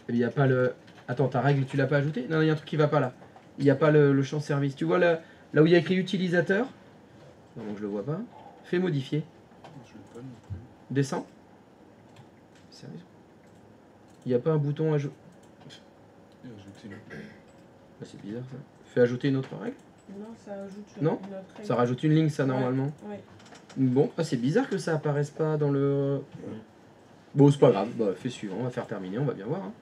Il n'y a pas le... Attends, ta règle, tu l'as pas ajoutée? Non, il y a un truc qui va pas là. Il n'y a pas le champ service. Tu vois là où il y a écrit utilisateur? Non, je le vois pas. Fais modifier. Je l'ai pas non plus. Descends. Sérieux? Il n'y a pas un bouton ajout. Et ajouter une- Bah, c'est bizarre ça. Fais ajouter une autre règle. Non, ça ajoute Non, une autre règle. Ça rajoute une ligne ça normalement. Ouais. Bon, c'est bizarre que ça apparaisse pas dans le... Bon, c'est pas grave. Bah, fais suivant, on va faire terminer, on va bien voir. Hein.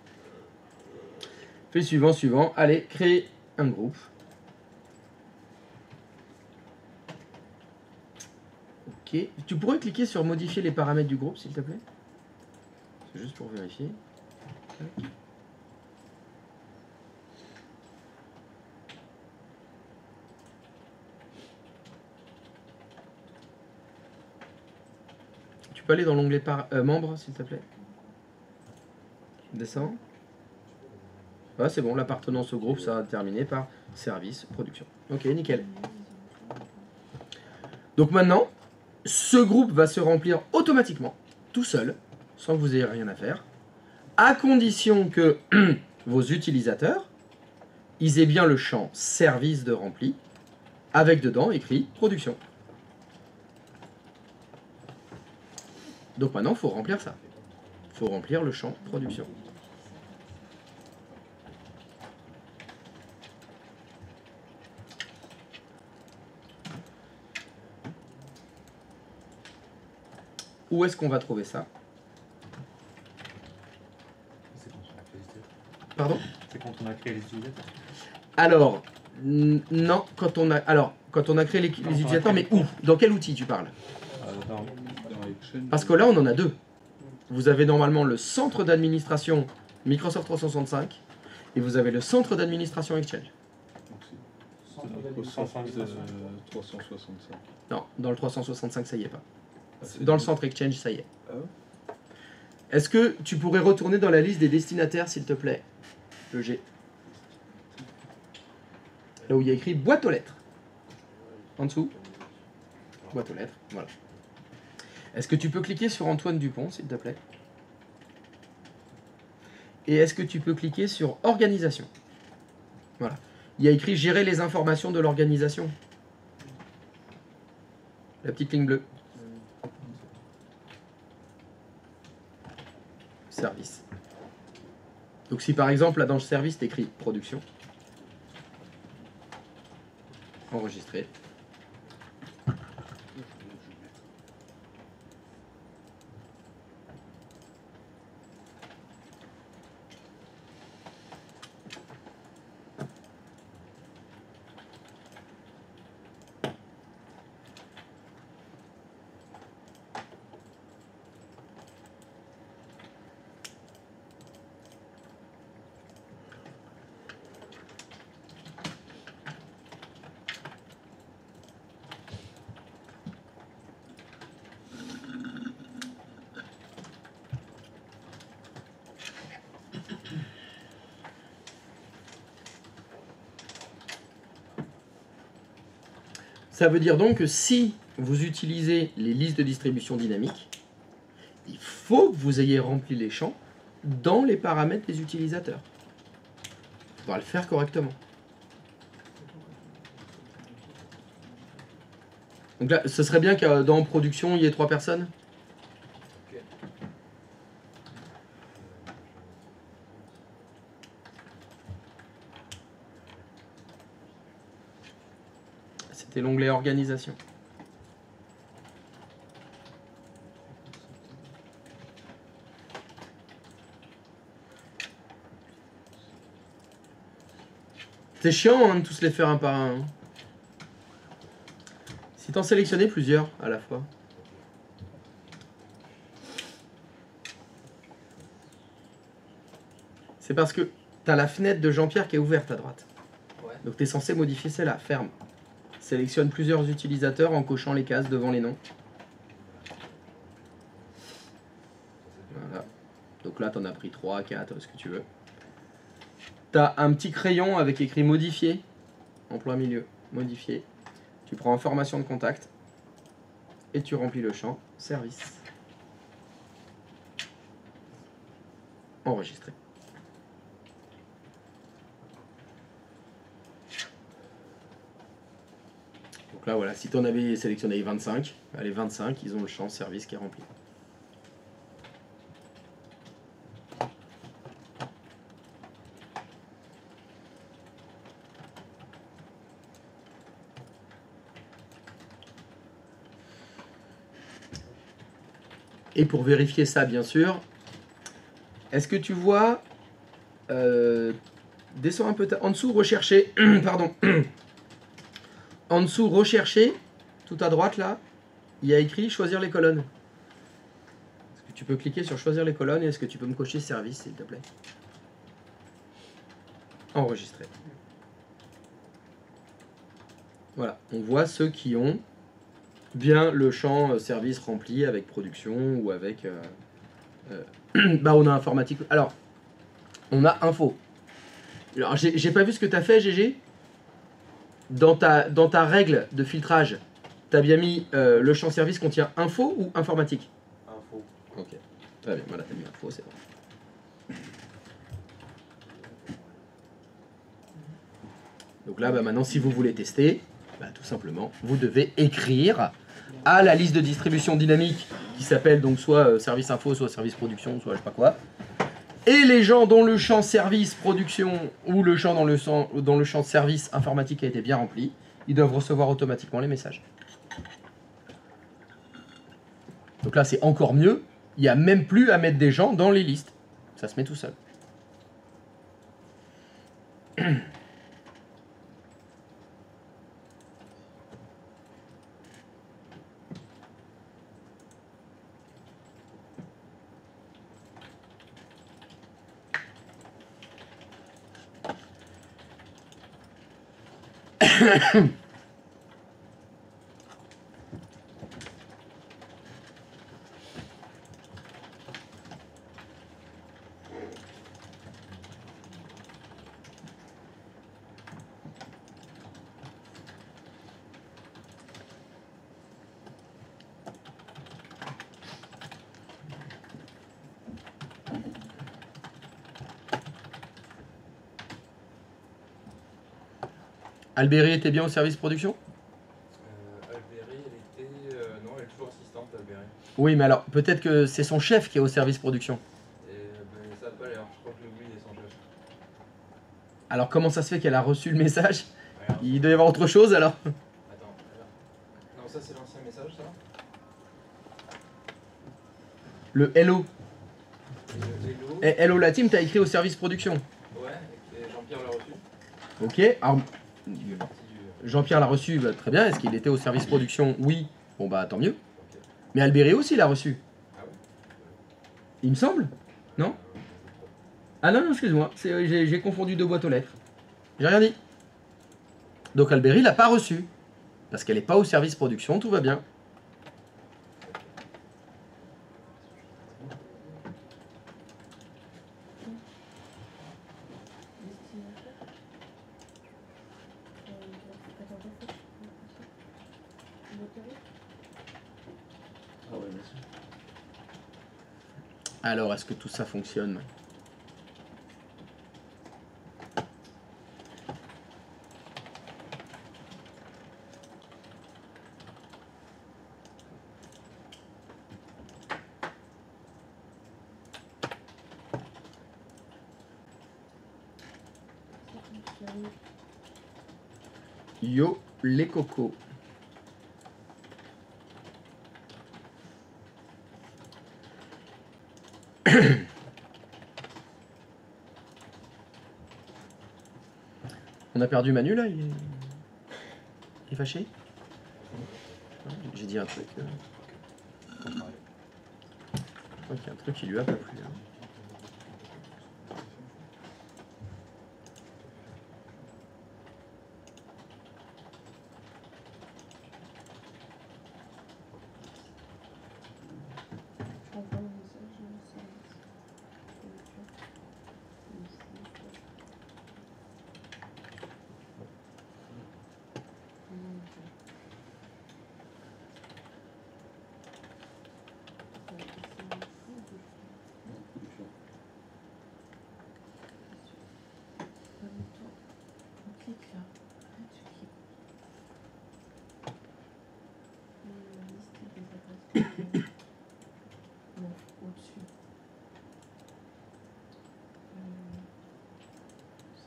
Fais suivant. Allez, créer un groupe. Ok. Tu pourrais cliquer sur modifier les paramètres du groupe, s'il te plaît? C'est juste pour vérifier. Tac. Tu peux aller dans l'onglet membres, s'il te plaît? Descends. Ouais, c'est bon, l'appartenance au groupe, ça va terminer par service, production. Ok, nickel. Donc maintenant, ce groupe va se remplir automatiquement, tout seul, sans que vous ayez rien à faire, à condition que vos utilisateurs, ils aient bien le champ service de rempli, avec dedans écrit production. Donc maintenant, il faut remplir ça. Il faut remplir le champ production. Où est-ce qu'on va trouver ça? Pardon? C'est quand on a créé les utilisateurs. Alors, non, quand on a créé les utilisateurs, mais où? Dans quel outil tu parles? Dans Exchange. Parce que là, on en a deux. Vous avez normalement le centre d'administration Microsoft 365 et vous avez le centre d'administration Exchange. Donc, c'est Centre Microsoft d'administration. 365. Non, dans le 365, ça y est pas. Dans le centre Exchange, ça y est. Ah ouais? Est-ce que tu pourrais retourner dans la liste des destinataires, s'il te plaît? Le G. Là où il y a écrit boîte aux lettres. En dessous. Boîte aux lettres, voilà. Est-ce que tu peux cliquer sur Antoine Dupont, s'il te plaît? Et est-ce que tu peux cliquer sur organisation? Voilà. Il y a écrit gérer les informations de l'organisation. La petite ligne bleue. Service. Donc si par exemple là dans le service t'écris production, enregistrer. Ça veut dire donc que si vous utilisez les listes de distribution dynamique, il faut que vous ayez rempli les champs dans les paramètres des utilisateurs. Il faudra le faire correctement. Donc là, ce serait bien que dans production, il y ait 3 personnes. C'était l'onglet organisation. C'est chiant hein, de tous les faire un par un. Hein. Si t'en sélectionnais plusieurs à la fois. C'est parce que t'as la fenêtre de Jean-Pierre qui est ouverte à droite. Ouais. Donc t'es censé modifier celle-là, ferme. Sélectionne plusieurs utilisateurs en cochant les cases devant les noms. Voilà. Donc là t'en as pris 3, 4, ce que tu veux. T'as un petit crayon avec écrit modifier en plein milieu. Modifier. Tu prends information de contact et tu remplis le champ service. Enregistrer. là, voilà, si tu en avais sélectionné 25, les 25, ils ont le champ service qui est rempli. Et pour vérifier ça, bien sûr, est-ce que tu vois, descends un peu en dessous, rechercher, pardon, en dessous, rechercher, tout à droite là, il y a écrit choisir les colonnes. Est-ce que tu peux cliquer sur choisir les colonnes et est-ce que tu peux me cocher service, s'il te plaît? Enregistrer. Voilà, on voit ceux qui ont bien le champ service rempli avec production ou avec... bah on a informatique. Alors, on a info. Alors, j'ai pas vu ce que tu as fait, GG. Dans ta règle de filtrage, tu as bien mis le champ service contient info ou informatique? Info. Ok, très bien, voilà, tu as mis info, c'est bon. Donc là, bah, maintenant, si vous voulez tester, bah, tout simplement, vous devez écrire à la liste de distribution dynamique qui s'appelle donc soit service info, soit service production, soit je sais pas quoi. Et les gens dont le champ service production ou le champ dans le champ service informatique a été bien rempli, ils doivent recevoir automatiquement les messages. Donc là, c'est encore mieux. Il n'y a même plus à mettre des gens dans les listes. Ça se met tout seul. Alberi était bien au service production? Alberi, elle était. Non, elle est toujours assistante, Alberi. Oui, mais alors, peut-être que c'est son chef qui est au service production. Et ben, ça n'a pas l'air. Je crois que le Will est son chef. Alors, comment ça se fait qu'elle a reçu le message? Regarde. Il doit y avoir autre chose, alors? Attends, regarde. Non, ça c'est l'ancien message, ça. Le hello. Et le hello. Eh, hello la team, t'as écrit au service production. Ouais, et Jean-Pierre l'a reçu. Ok, alors, Il fait partie du. Jean-Pierre l'a reçu, bah, très bien. Est-ce qu'il était au service production? Oui. Bon, bah, tant mieux. Ok. Mais Alberi aussi l'a reçu. Ah ouais. Il me semble? Non? Ah non, non, excuse-moi. J'ai confondu deux boîtes aux lettres. J'ai rien dit. Donc Alberi l'a pas reçu. Parce qu'elle n'est pas au service production, tout va bien. Ah ouais, bien sûr. Alors, est-ce que tout ça fonctionne? Yo, les cocos. On a perdu Manu là, il est fâché? J'ai dit un truc. Je crois qu'il y a un truc qui lui a pas plu. Hein.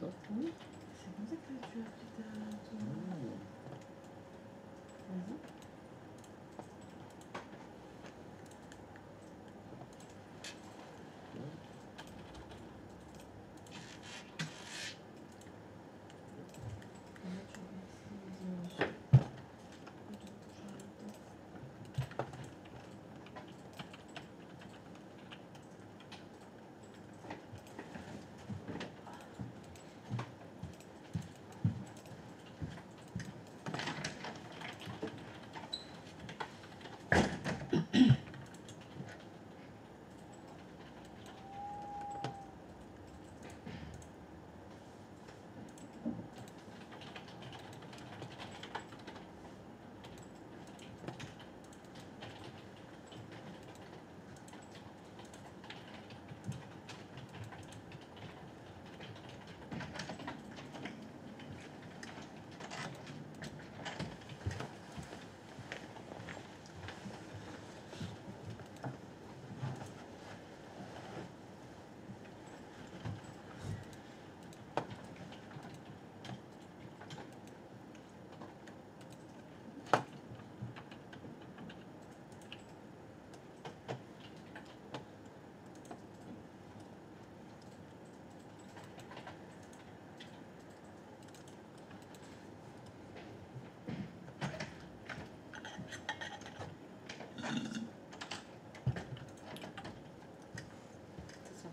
ça. Oui, c'est comme ça que tu as appelé ta. Vas-y.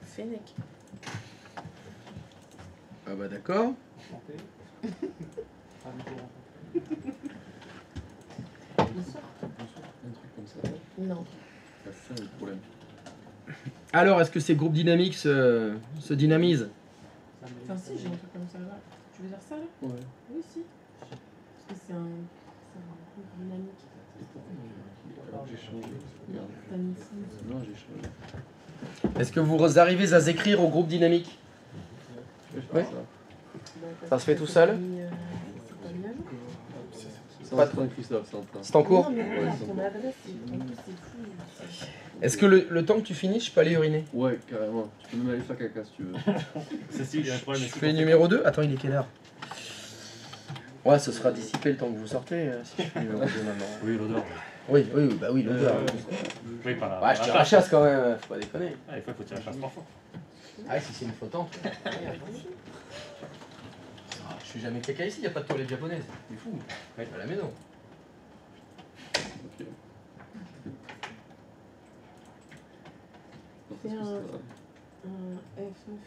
Fennec. Ah bah d'accord. Un truc comme ça. Non. C'est ça le problème. Alors, est-ce que ces groupes dynamiques se dynamisent? Enfin, si, j'ai un truc comme ça là. Tu veux dire ça là? Ouais. Oui, si. Parce que c'est un groupe dynamique. Alors j'ai changé. Regarde. T'as mis fou. Non, j'ai changé. Est-ce que vous arrivez à écrire au groupe dynamique? Ouais. Ça se fait tout seul? C'est pas mis à jour. C'est en train, Christophe, c'est en train. C'est en cours? Non, mais Ouais, regarde, c'est ton bon. adresse, c'est fou. Est-ce que le temps que tu finis, je peux aller uriner? Ouais, carrément. Tu peux même aller faire caca si tu veux. Cécile, il y a un problème. Je fais numéro 2? Attends, il est quelle heure? Ouais, ce sera dissipé le temps que vous sortez, si je fais numéro 2 maintenant. Oui, l'odeur. Oui, bah oui, l'odeur. Oui, par là. Ouais, je tire la chasse quand même, faut pas déconner. Ah, des fois, il faut tirer la chasse parfois. Ah, si c'est une flottante. Je suis jamais caca ici, y a pas de toilette japonaise. C'est fou. Ouais, à la maison. Ok. Non, C'est ça se un- passe pas. Un F9.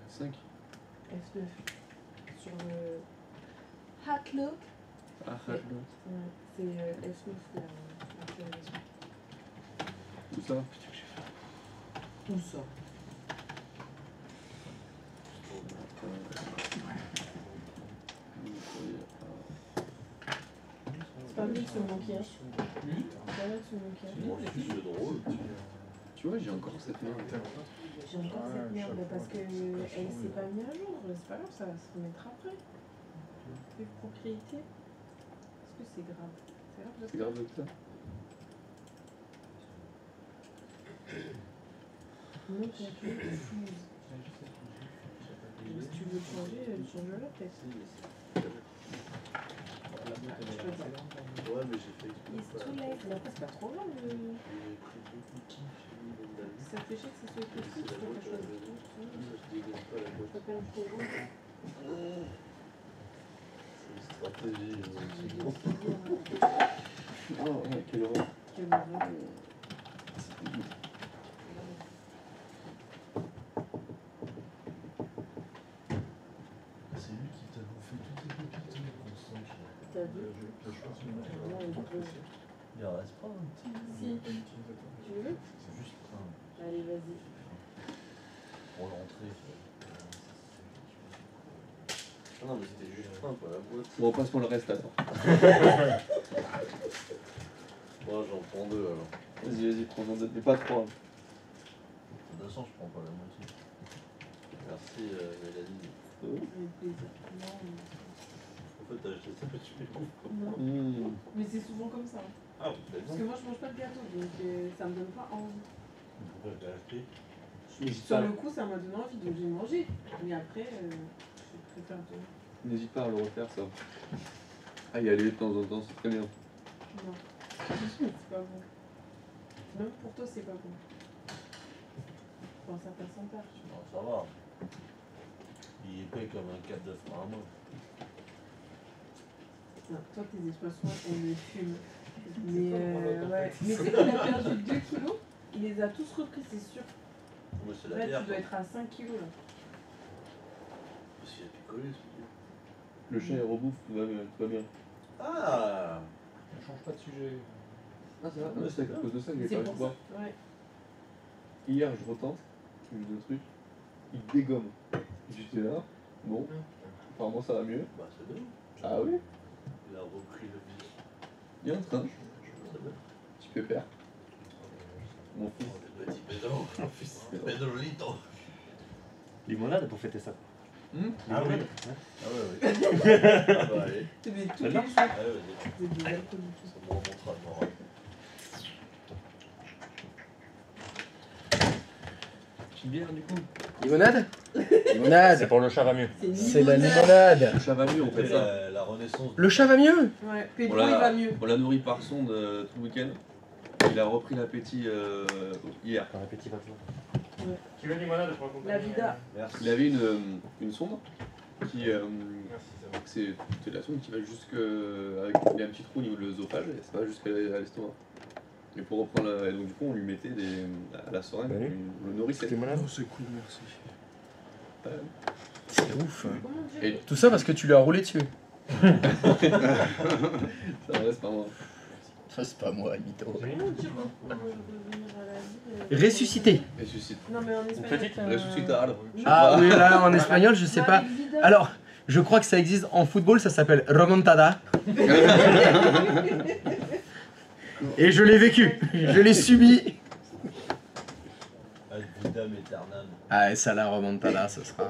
5. F9. Sur le Outlook. Ah, Ouais. ouais. C'est F9 l'actualisation. Tout ça. Tout ça. C'est pas mieux que ce maquillage. C'est pas mieux que ce maquillage. C'est drôle. Tu vois, j'ai encore cette merde. J'ai encore cette merde parce que elle s'est pas mise à jour. C'est pas grave, ça va se remettre après. Les propriétés. Est-ce que c'est grave? C'est grave C'est grave que ça. Non, tu as fait des choses. Si tu veux changer, change-le peut-être. Ouais, mais j'ai fait Il est too late. Mais après, c'est pas trop grave. Ça fait chier que ça soit écrit dessus, tu peux pas choisir tout. Ça s'appelle un programme. Oh, quelle horreur. Quelle horreur. C'est lui qui t'a bouffé toutes les pépites de constant. T'as vu? Il en reste pas un petit. Si. Tu veux? C'est juste un. Allez, vas-y. Pour l'entrée. Non, mais c'était juste un, pas la boîte. Bon, passe-moi le reste alors. Moi, j'en prends deux alors. Vas-y, prends-en deux, mais pas trois. De toute façon, je prends pas la moitié. Merci, Mélanie. Avec plaisir. Non, En fait, t'as acheté ça, mais tu les bouffes comme non. Mmh. Mais c'est souvent comme ça. Ah, Parce que moi, je mange pas de gâteau, donc ça me donne pas envie. Pourquoi je l'ai acheté? Je N'hésite Sur pas, le coup, ça m'a donné envie, donc j'ai mangé. Mais après, je préfère de... n'hésite pas à le refaire, ça. Ah, y aller de temps en temps, c'est très bien. Non. C'est pas bon. Même pour toi, c'est pas bon. Enfin, ça passe en part. Non, ça va. Il est épais comme un 4 de frein à main. Non, toi, tes expressions, on les fume. Mais, ouais. Mais c'est qu'il a perdu 2 kilos, il les a tous repris, c'est sûr. Moi, c'est Là, la bière. tu dois être à 5 kilos là. Parce qu'il a picolé, ce truc. Le chien, il rebouffe, tout va bien. Ah on change pas de sujet. Ah, ça va. Ouais, c'est à cause de ça que j'ai C'est pas pu pour boire. ça. Ouais. Hier, je retente, je mets deux trucs, il dégomme. J'étais là, bon, apparemment ça va mieux. Bah, c'est bien. Ah oui, Il a repris le bis. il est en train, C'est bien. petit pépère. Mon fils. Oh, des petits pédos. Mon fils. Pedrolito. Limonade pour fêter ça. Ah oui. Limonade. Ah ouais, ouais. Ah bah, allez. Mais tous Ça les marche. jours, Allez, vas-y. c'est des alcools du tout. Ça me remontera le moral. Petite bière du coup. Limonade. Limonade. C'est pour le chat va mieux. C'est la limonade. Le chat va mieux, on fait ça. La renaissance. Le chat va mieux. Ouais, Pedro, il va mieux. On l'a nourri par sonde tout le week-end. Il a repris l'appétit hier. Par appétit maintenant. Ouais. Tu veux une limonade pour accompagner La vida. Merci. Il avait une sonde qui. Merci, ça va. C'est la sonde qui va jusque. Il y a un petit trou au niveau de l'œsophage et ça va jusqu'à l'estomac. Et pour reprendre et donc du coup on lui mettait à la seringue, Oui. on le nourrissait. Limonade. c'est cool, merci. Euh, C'est ouf. Comment dire Et Tout ça parce que tu lui as roulé dessus. ça reste pas moi. Ça, c'est pas moi, mytho. Comment dire pour revenir à la vie Ressuscité. Ressuscite. Non, mais en espagnol. petite Resucitar. Ah oui, là, en espagnol, je sais pas. Alors, je crois que ça existe en football, ça s'appelle remontada. Et je l'ai vécu. Je l'ai subi. Ad vitam aeternam. Ah, et ça, la remontada, ça sera.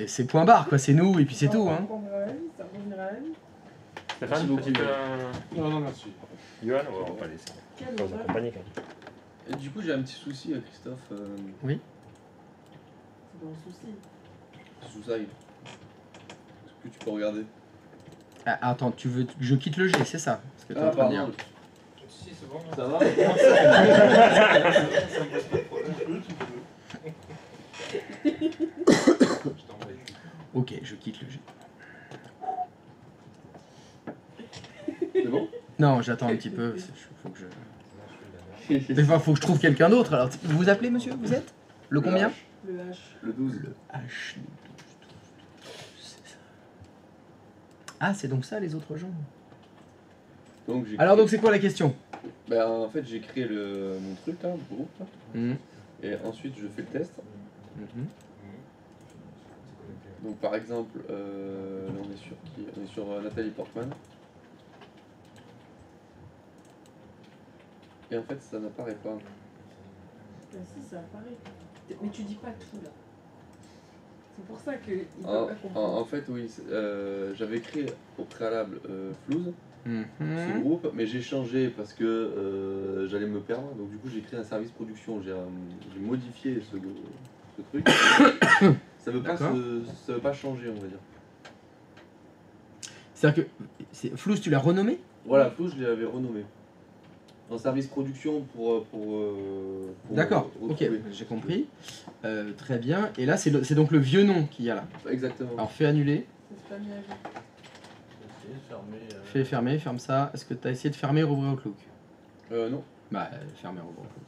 C'est point barre, quoi. C'est nous, et puis c'est tout, hein. Ça reviendra à la vie, ça reviendra à la vie. Stéphane, Merci beaucoup. petite. Non, non, merci. Johan, on va pas laisser. Quelle On va vous horreur. accompagner quand même. Et du coup j'ai un petit souci Christophe. Oui. C'est dans le souci. Sousaï. Est-ce que tu peux regarder? Ah, attends, tu veux que je quitte le G, c'est ça ce que tu es en train de dire. pardon. Si, c'est bon. Ça va? Ça me pose pas de problème. Je t'en prie. Ok, je quitte le G. C'est bon? Non, j'attends un petit peu. Faut que je... Sinon, je fais de la merde. Enfin, faut que je trouve quelqu'un d'autre. Alors, vous vous appelez, monsieur? Vous êtes? Le combien? Le H. Le 12. H. C'est ça. Ah, c'est donc ça, les autres gens. Donc j'ai Alors, créé- donc, c'est quoi la question? Ben, en fait j'ai créé mon truc là, le groupe là. Mhm. Et ensuite je fais le test. Mhm. Donc par exemple, là on est sur qui? On est sur Nathalie Portman. Et en fait ça n'apparaît pas. Bah si, ça apparaît. Mais tu dis pas tout là. C'est pour ça qu'il peut En, pas en comprendre. fait oui, j'avais créé au préalable Flouze, ce Mhm. groupe, mais j'ai changé parce que j'allais me perdre. Donc du coup j'ai créé un service production, j'ai modifié ce truc. Ça veut pas D'accord. ça veut pas changer on va dire. C'est-à-dire que Flouze, tu l'as renommé? Voilà, Flouze je l'avais renommé. En service production pour D'accord, ok, retrouver. j'ai compris. Très bien. Et là, c'est donc le vieux nom qu'il y a là. Exactement. Alors, fais annuler, C'est pas mis à jour. J'ai essayé de fermer. fais fermer, ferme ça. Est-ce que tu as essayé de fermer et rouvrir Outlook? Non. Bah, fermer et rouvrir Outlook.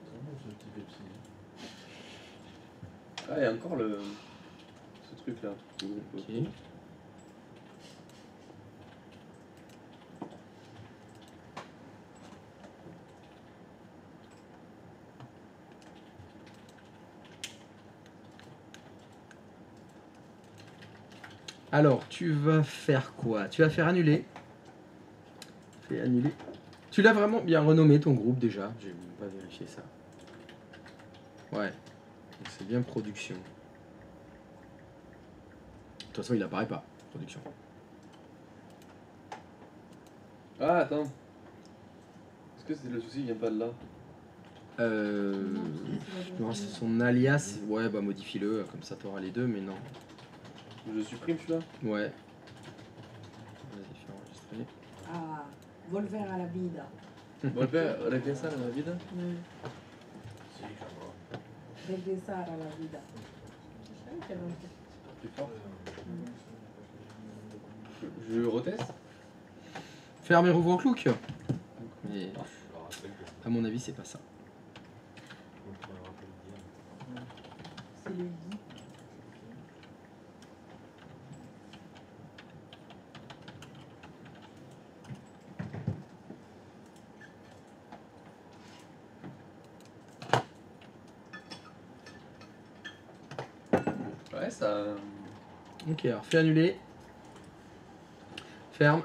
C'est bon, ce petit Pepsi. Ah, il y a encore ce truc là. Ok. Alors, tu vas faire quoi? Tu vas faire annuler. Fais annuler. Tu l'as vraiment bien renommé ton groupe déjà. J'ai même pas vérifié ça. Ouais. Donc c'est bien production. De toute façon, il apparaît pas. Production. Ah, attends. Est-ce que c'est le souci, il vient pas de là? Non, c'est son alias. Ouais, bah modifie-le, comme ça t'auras les deux, mais non. Je supprime celui-là? Ouais. Vas-y, fais enregistrer. Ah, volver à la vida. Regresa a la vida? Regresar a la vida. Je savais qu'il y avait un truc. Plus fort. Je reteste? Ferme et rouvre en clouc. Mais à mon avis, c'est pas ça. C'est le dit. Ouais, ça. Ok, alors fais annuler. Ferme.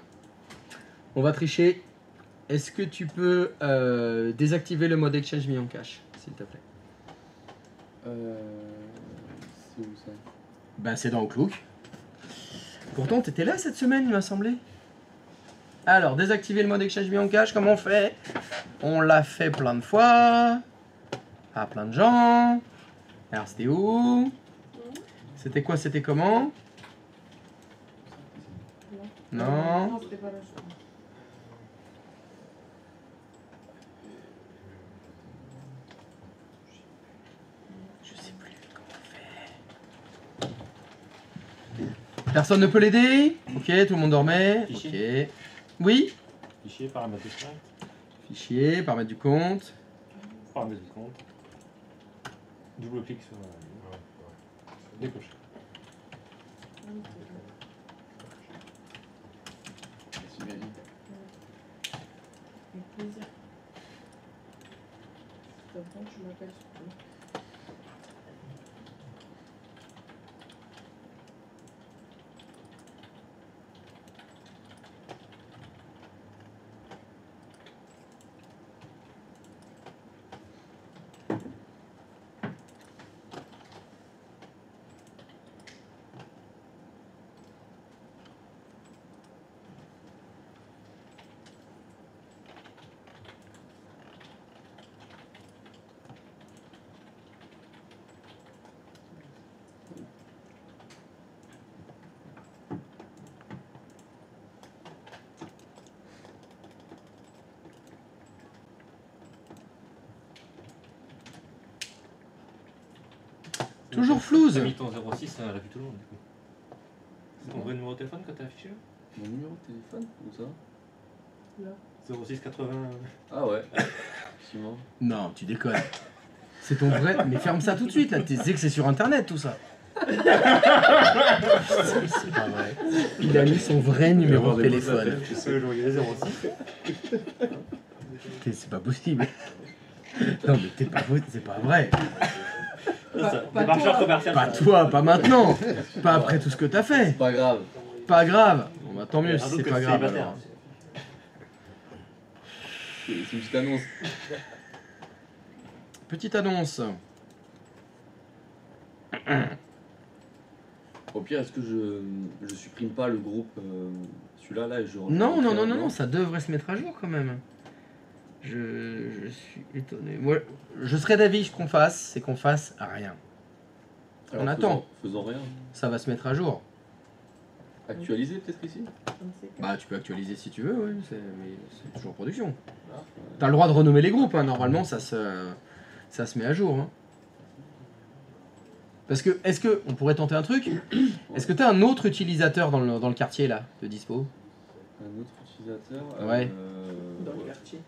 On va tricher. Est-ce que tu peux désactiver le mode exchange mis en cache, s'il te plaît? C'est où ça? Ben c'est dans Outlook. Pourtant t'étais là cette semaine, il m'a semblé. Alors, désactiver le mode exchange mis en cache, comment on fait? On l'a fait plein de fois. À plein de gens. Alors c'était où? C'était quoi? C'était comment? Non. Non, c'était pas là, je crois. Je sais plus comment on fait. Personne ne peut l'aider? Ok, tout le monde dormait. Fichier. Ok. Oui? Fichier, paramètres de compte. Fichier, paramètres du compte. Paramètres du compte. Double clic sur décocher. C'est bien dit. Avec plaisir. De toute façon, tu m'appelles surtout. Toujours flouze. T'as mis ton 06 à la vue tout le monde, du coup. C'est ton vrai numéro de téléphone que t'as affiché là? Mon numéro de téléphone? Où ça? 06 80. Ah ouais. Effectivement. Non, tu déconnes. C'est ton vrai. Mais ferme ça tout de suite là. Tu sais que c'est sur internet tout ça. C'est pas vrai. Il a mis son vrai numéro de téléphone. Je sais le jour, il y a 06. C'est pas possible. Non mais t'es pas c'est pas vrai. Pas marcheur commercial. Pas toi, pas maintenant. Pas après tout ce que t'as fait. C'est pas grave. Pas grave. Bon bah tant mieux si Surtout c'est que pas c'est grave célibataire. alors. C'est une petite annonce. Petite annonce. Au pire, est-ce que je supprime pas le groupe, celui-là là, et je Non, non, non, non, non, ça devrait se mettre à jour quand même. Je suis étonné. Moi, je serais d'avis qu'on fasse, c'est qu'on fasse rien. Alors, on attend. Faisons rien. Ça va se mettre à jour. Actualiser peut-être ici? Bah, tu peux actualiser si tu veux, oui, mais c'est toujours en production. T'as le droit de renommer les groupes, hein. Normalement ça se met à jour. Hein. Parce que, est-ce que, on pourrait tenter un truc? Est-ce que t'as un autre utilisateur dans le quartier là, de dispo? Un autre utilisateur? Ouais. Dans le quartier.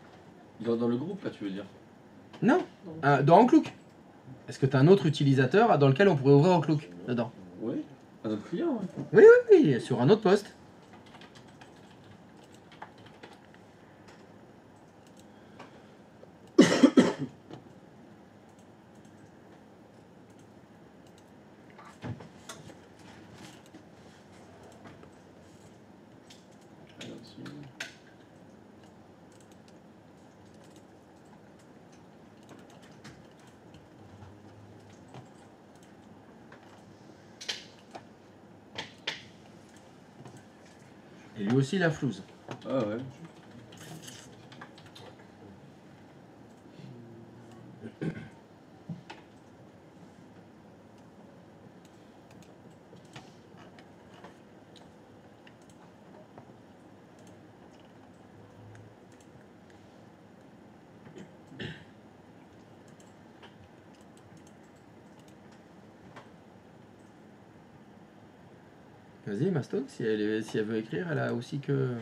Dans le groupe là, tu veux dire? Non, dans Outlook. Est-ce que t'as un autre utilisateur dans lequel on pourrait ouvrir Outlook dedans? Oui. Un autre client, ouais. Oui, oui, oui, sur un autre poste. Et lui aussi, la flouze. Ah ouais. Vas-y, Mastoc, si elle veut écrire, elle a aussi que...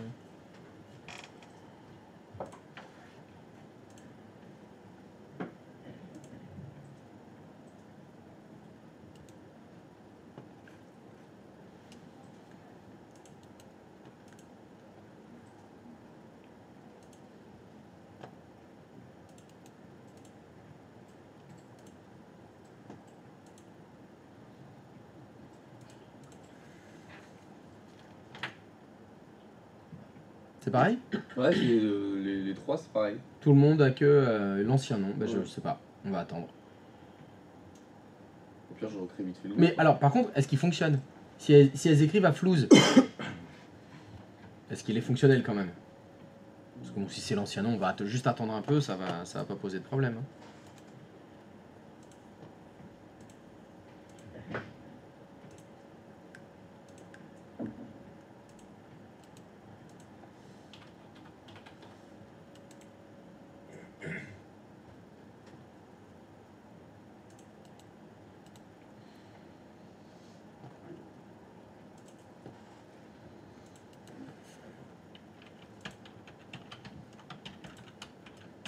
C'est pareil? Ouais, les trois, c'est pareil. Tout le monde a que l'ancien nom. Bah, je Ouais. sais pas. On va attendre. Au pire, je recrée vite fait le Mais groupe. alors, par contre, est-ce qu'il fonctionne? Si elles écrivent à flouze, est-ce qu'il est fonctionnel quand même? Parce que bon, si c'est l'ancien nom, on va juste attendre un peu, ça va pas poser de problème. Hein.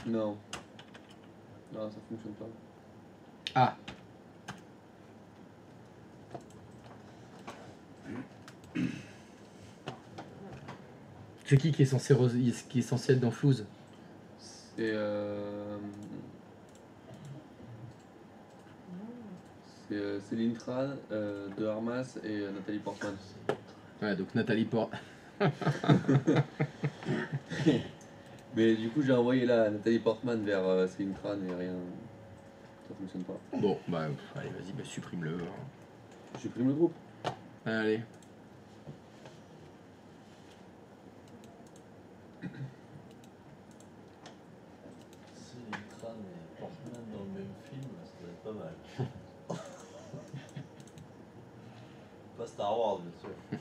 Non. Non, ça fonctionne pas. Ah. C'est qui est censé être dans flouze? C'est Céline Tran, De Armas et Nathalie Portman. Ouais, donc Nathalie Port. Mais du coup, j'ai envoyé là Nathalie Portman vers Céline Tran et rien. Ça fonctionne pas. Bon, bah, allez, vas-y, bah, supprime-le. Hein. Je supprime le groupe. Allez. Céline Tran et Portman dans le même film, ça doit être pas mal. Pas Star Wars, bien sûr.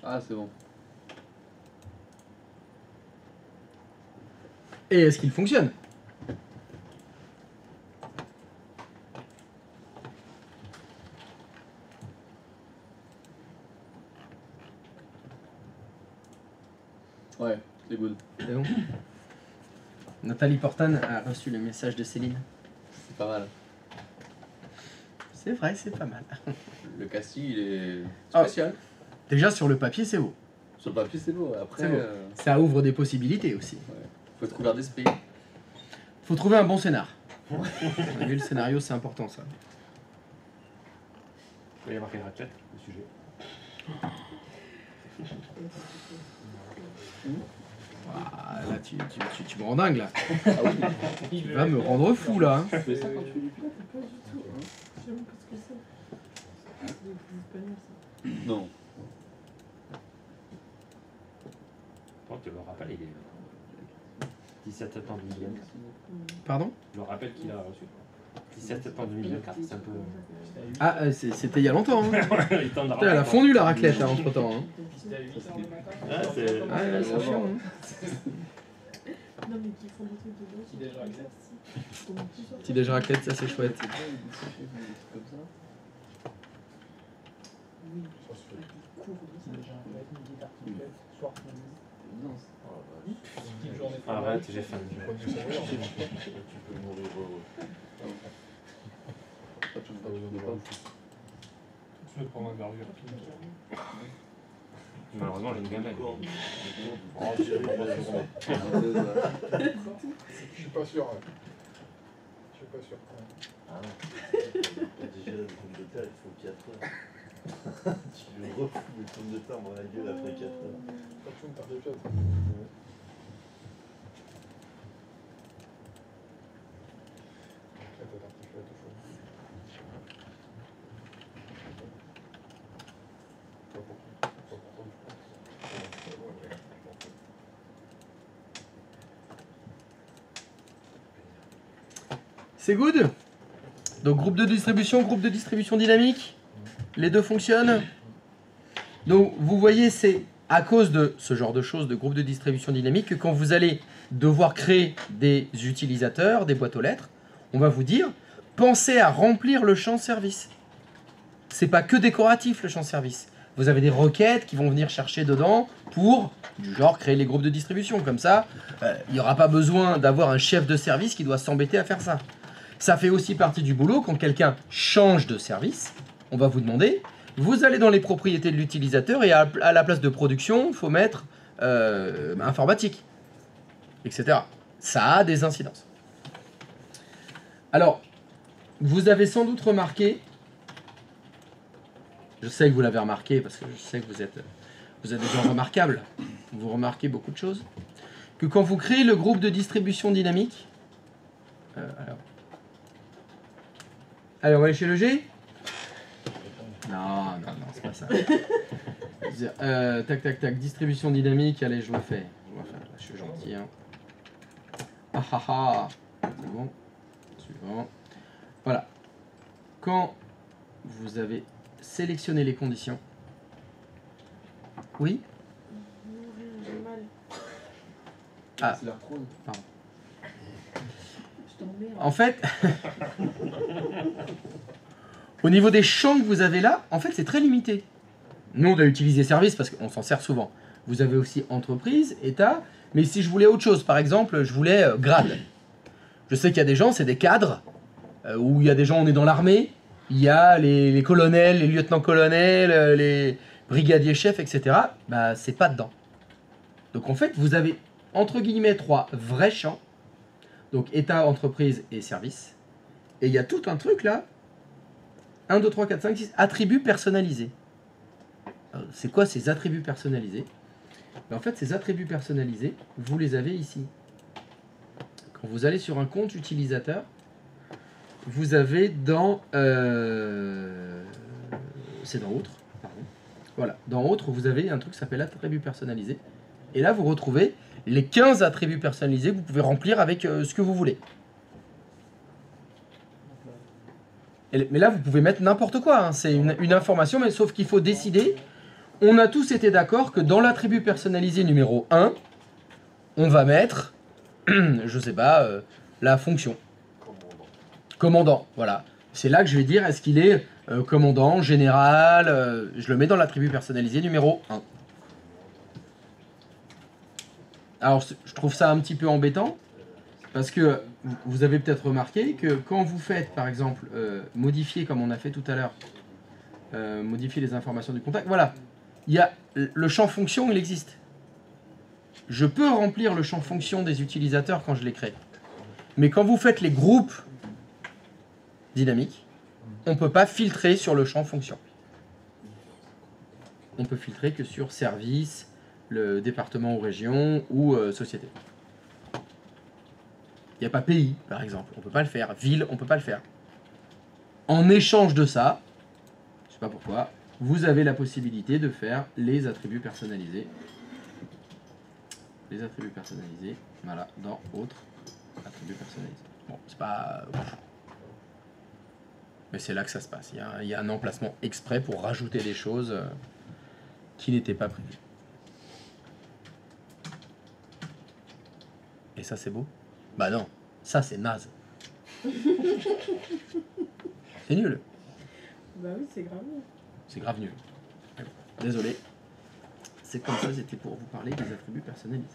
Ah, c'est bon. Et est-ce qu'il fonctionne? Ouais, c'est good. C'est bon. Nathalie Portman a reçu le message de Céline. C'est pas mal. C'est vrai, c'est pas mal. Le casting, il est Ah. spécial. Déjà, sur le papier, c'est beau. Sur le papier, c'est beau. Après, C'est beau. Ça ouvre des possibilités aussi. faut être ouvert d'esprit. Faut trouver un bon scénar. On a vu, le scénario, c'est important, ça. Il y a marqué raclette, le sujet. Ah, là, tu me rends dingue, là. Tu vas me rendre fou, là. Hein. Tu fais ça quand tu fais du pilote? Pas du tout. Hein. Je sais même pas ce que c'est. C'est espagnol, ça. Non. Par contre, le rappel, il est 17 septembre 2024. Pardon? Le rappel qu'il a reçu. 17 septembre 2024, c'est un peu. Ah, c'était il y a longtemps. Hein. Il tente de Putain, elle a fondu la raclette, hein, entre-temps. Hein. Ah, c'est. Ah, ouais, c'est chiant. Hein. Non, mais qui font des trucs de l'autre. Petit déj raclette, ça c'est chouette. C'est pas des bouches comme ça? Oui, des cours de ça. Non, Arrête, j'ai faim. tu peux mourir heureux. Ah, tu me parles de pas. Tu veux prendre un burger. Malheureusement, j'ai une gamelle. Oh, j'ai pas sûr. Je suis pas sûr. Je suis pas sûr. Ah non. Déjà, les pommes de terre, il faut 4 heures. Tu lui refous les pommes de terre dans la gueule après 4 heures. Pas de tarte de pièce. C'est good. Donc groupe de distribution dynamique. Les deux fonctionnent. Donc vous voyez, c'est à cause de ce genre de choses, de groupe de distribution dynamique, que quand vous allez devoir créer des utilisateurs, des boîtes aux lettres, on va vous dire, pensez à remplir le champ service. C'est pas que décoratif le champ service. Vous avez des requêtes qui vont venir chercher dedans pour, du genre, créer les groupes de distribution. Comme ça, il n'y aura pas besoin d'avoir un chef de service qui doit s'embêter à faire ça. Ça fait aussi partie du boulot quand quelqu'un change de service. On va vous demander, vous allez dans les propriétés de l'utilisateur et à la place de production, il faut mettre informatique, etc. Ça a des incidences. Alors, vous avez sans doute remarqué, je sais que vous l'avez remarqué parce que je sais que vous êtes des gens remarquables, vous remarquez beaucoup de choses, que quand vous créez le groupe de distribution dynamique, allez, on va aller chez le G. Non, c'est pas ça. Tac, distribution dynamique, allez, je le fais. Je suis gentil. Hein. C'est bon. Suivant. Voilà. Quand vous avez sélectionné les conditions. Oui? J'ai mal. Ah, c'est l'arthrose. pardon. Je t'emmerde. En fait, au niveau des champs que vous avez là, en fait, c'est très limité. Nous, on doit utiliser service parce qu'on s'en sert souvent. Vous avez aussi entreprise, état, mais si je voulais autre chose, par exemple, je voulais grade. Je sais qu'il y a des gens, c'est des cadres, où il y a des gens, on est dans l'armée, il y a les colonels, les lieutenants-colonels, les brigadiers chefs, etc. Bah, c'est pas dedans. Donc en fait, vous avez, entre guillemets, 3 vrais champs. Donc état, entreprise et service. Et il y a tout un truc là. 1, 2, 3, 4, 5, 6. Attributs personnalisés. C'est quoi ces attributs personnalisés? En fait, ces attributs personnalisés, vous les avez ici. Quand vous allez sur un compte utilisateur, vous avez dans... c'est dans Autres. Pardon. Voilà. Dans Autres, vous avez un truc qui s'appelle attributs personnalisés. Et là, vous retrouvez les 15 attributs personnalisés que vous pouvez remplir avec ce que vous voulez. Mais là, vous pouvez mettre n'importe quoi. Hein. C'est une information, mais sauf qu'il faut décider. On a tous été d'accord que dans l'attribut personnalisé numéro 1, on va mettre, je sais pas, la fonction. Commandant, voilà. C'est là que je vais dire, est-ce qu'il est commandant, général, je le mets dans l'attribut personnalisé numéro 1. Alors, je trouve ça un petit peu embêtant, parce que vous avez peut-être remarqué que quand vous faites, par exemple, modifier, comme on a fait tout à l'heure, modifier les informations du contact, voilà, il y a le champ fonction, il existe. Je peux remplir le champ fonction des utilisateurs quand je les crée. Mais quand vous faites les groupes dynamiques, on ne peut pas filtrer sur le champ fonction. On peut filtrer que sur service, le département ou région ou société. Il n'y a pas pays, par exemple, on ne peut pas le faire. Ville, on ne peut pas le faire. En échange de ça, je ne sais pas pourquoi, vous avez la possibilité de faire les attributs personnalisés. Les attributs personnalisés, voilà, dans autres attributs personnalisés. Bon, c'est pas... Mais c'est là que ça se passe. Il y a un emplacement exprès pour rajouter des choses qui n'étaient pas prévues. Et ça, c'est beau? Bah non, ça, c'est naze. C'est nul. Bah oui, c'est grave. C'est grave nul. Désolé. C'est comme ça, c'était pour vous parler des attributs personnalisés.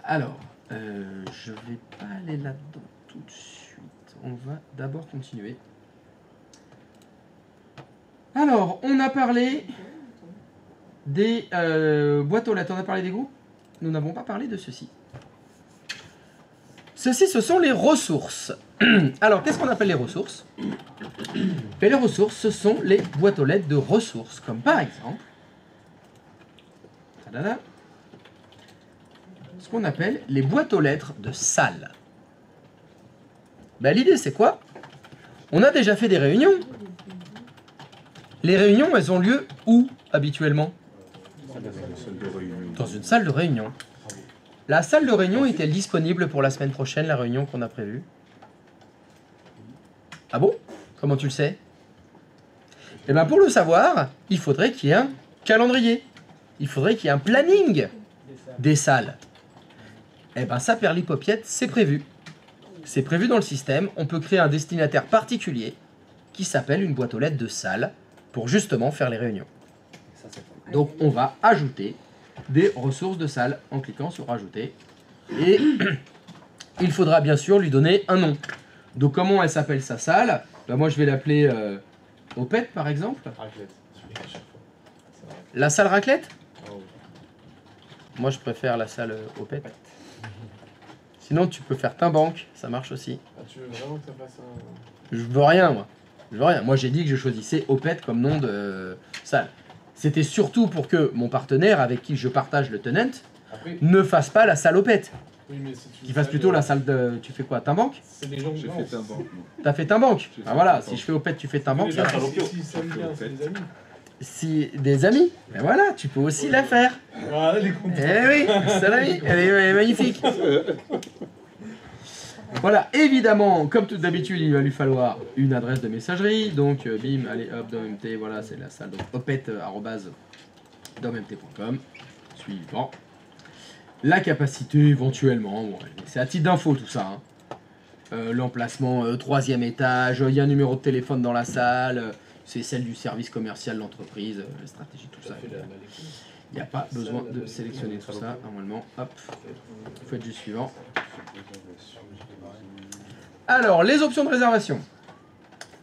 Alors, je vais pas aller là-dedans tout de suite. On va d'abord continuer. Alors, on a parlé des boîtes aux lettres. On a parlé des groupes. Nous n'avons pas parlé de ceci. Ceci, ce sont les ressources. Alors, qu'est-ce qu'on appelle les ressources? Et les ressources, ce sont les boîtes aux lettres de ressources, comme par exemple, tadada, ce qu'on appelle les boîtes aux lettres de salle. Ben, l'idée, c'est quoi? On a déjà fait des réunions. Les réunions, elles ont lieu où, habituellement? Dans une salle de réunion. La salle de réunion est-elle disponible pour la semaine prochaine, la réunion qu'on a prévue? Ah bon? Comment tu le sais? Eh bien, pour le savoir, il faudrait qu'il y ait un calendrier. Il faudrait qu'il y ait un planning des salles. Eh bien, ça, Perlipopiette, c'est prévu. C'est prévu dans le système. On peut créer un destinataire particulier qui s'appelle une boîte aux lettres de salle pour justement faire les réunions. Donc, on va ajouter des ressources de salle en cliquant sur Ajouter. Et il faudra bien sûr lui donner un nom. Donc, comment elle s'appelle sa salle? Ben, moi, je vais l'appeler Opet, par exemple. Raclette. La salle raclette? Moi, je préfère la salle Opet. Sinon, tu peux faire Timbanque, ça marche aussi. Ah, tu veux vraiment que ça fasse un... Je veux rien, moi. Je veux rien. Moi, j'ai dit que je choisissais Opet comme nom de salle. C'était surtout pour que mon partenaire, avec qui je partage le tenant, Après, ne fasse pas la salle Opet. oui, mais si tu Qu'il fasse plutôt la salle de... Tu fais quoi, Timbanque? C'est des gens J'ai non, fait un banc. T'as fait Timbanque? J'ai fait Ah voilà, Timbanque. si je fais Opet, tu fais les Timbanque. gens, ça va. s'ils s'aiment bien, c'est des amis. Si des amis, ben voilà, tu peux aussi la faire. Voilà, les comptes. Eh oui, salami, elle est magnifique. Voilà, évidemment, comme tout d'habitude, il va lui falloir une adresse de messagerie. Donc, bim, allez, hop, dommt, voilà, c'est la salle. Donc, opet@dommt.com. Suivant. La capacité, éventuellement, bon, c'est à titre d'info tout ça. Hein. L'emplacement, 3e étage, il y a un numéro de téléphone dans la salle. C'est celle du service commercial de l'entreprise, la stratégie, tout ça. Il n'y a pas besoin de sélectionner tout ça, normalement. Hop, vous faites juste suivant. Alors, les options de réservation.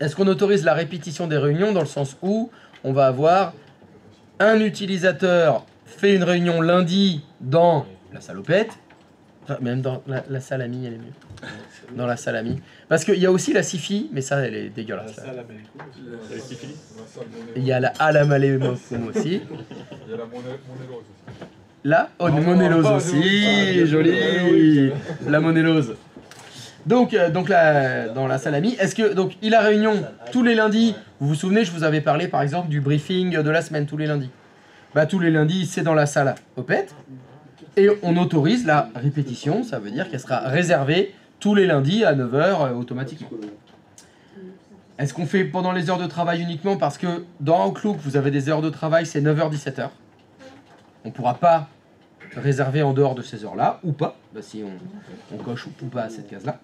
Est-ce qu'on autorise la répétition des réunions dans le sens où on va avoir un utilisateur fait une réunion lundi dans la salle Opet, enfin, même dans la salle Ami, elle est mieux. Dans la salle Ami. Parce qu'il y a aussi la Sifi, mais ça, elle est La dégueulasse. là. salle à Mélico. C'est les syphilis. Il y a la Alamalémocum aussi. Il y a la monélose aussi. Là, oh, une monélose aussi, joli. La monélose. Donc là, dans la salle Ami, est-ce que donc il a réunion tous les lundis? Vous vous souvenez, je vous avais parlé par exemple du briefing de la semaine tous les lundis. Bah tous les lundis, c'est dans la salle Opet et on autorise la répétition. Ça veut dire qu'elle sera réservée tous les lundis à 9h automatiquement. Est-ce qu'on fait pendant les heures de travail uniquement? Parce que dans Outlook, vous avez des heures de travail, c'est 9h-17h. On ne pourra pas réserver en dehors de ces heures-là, ou pas, bah, si on coche ou pas à cette case-là.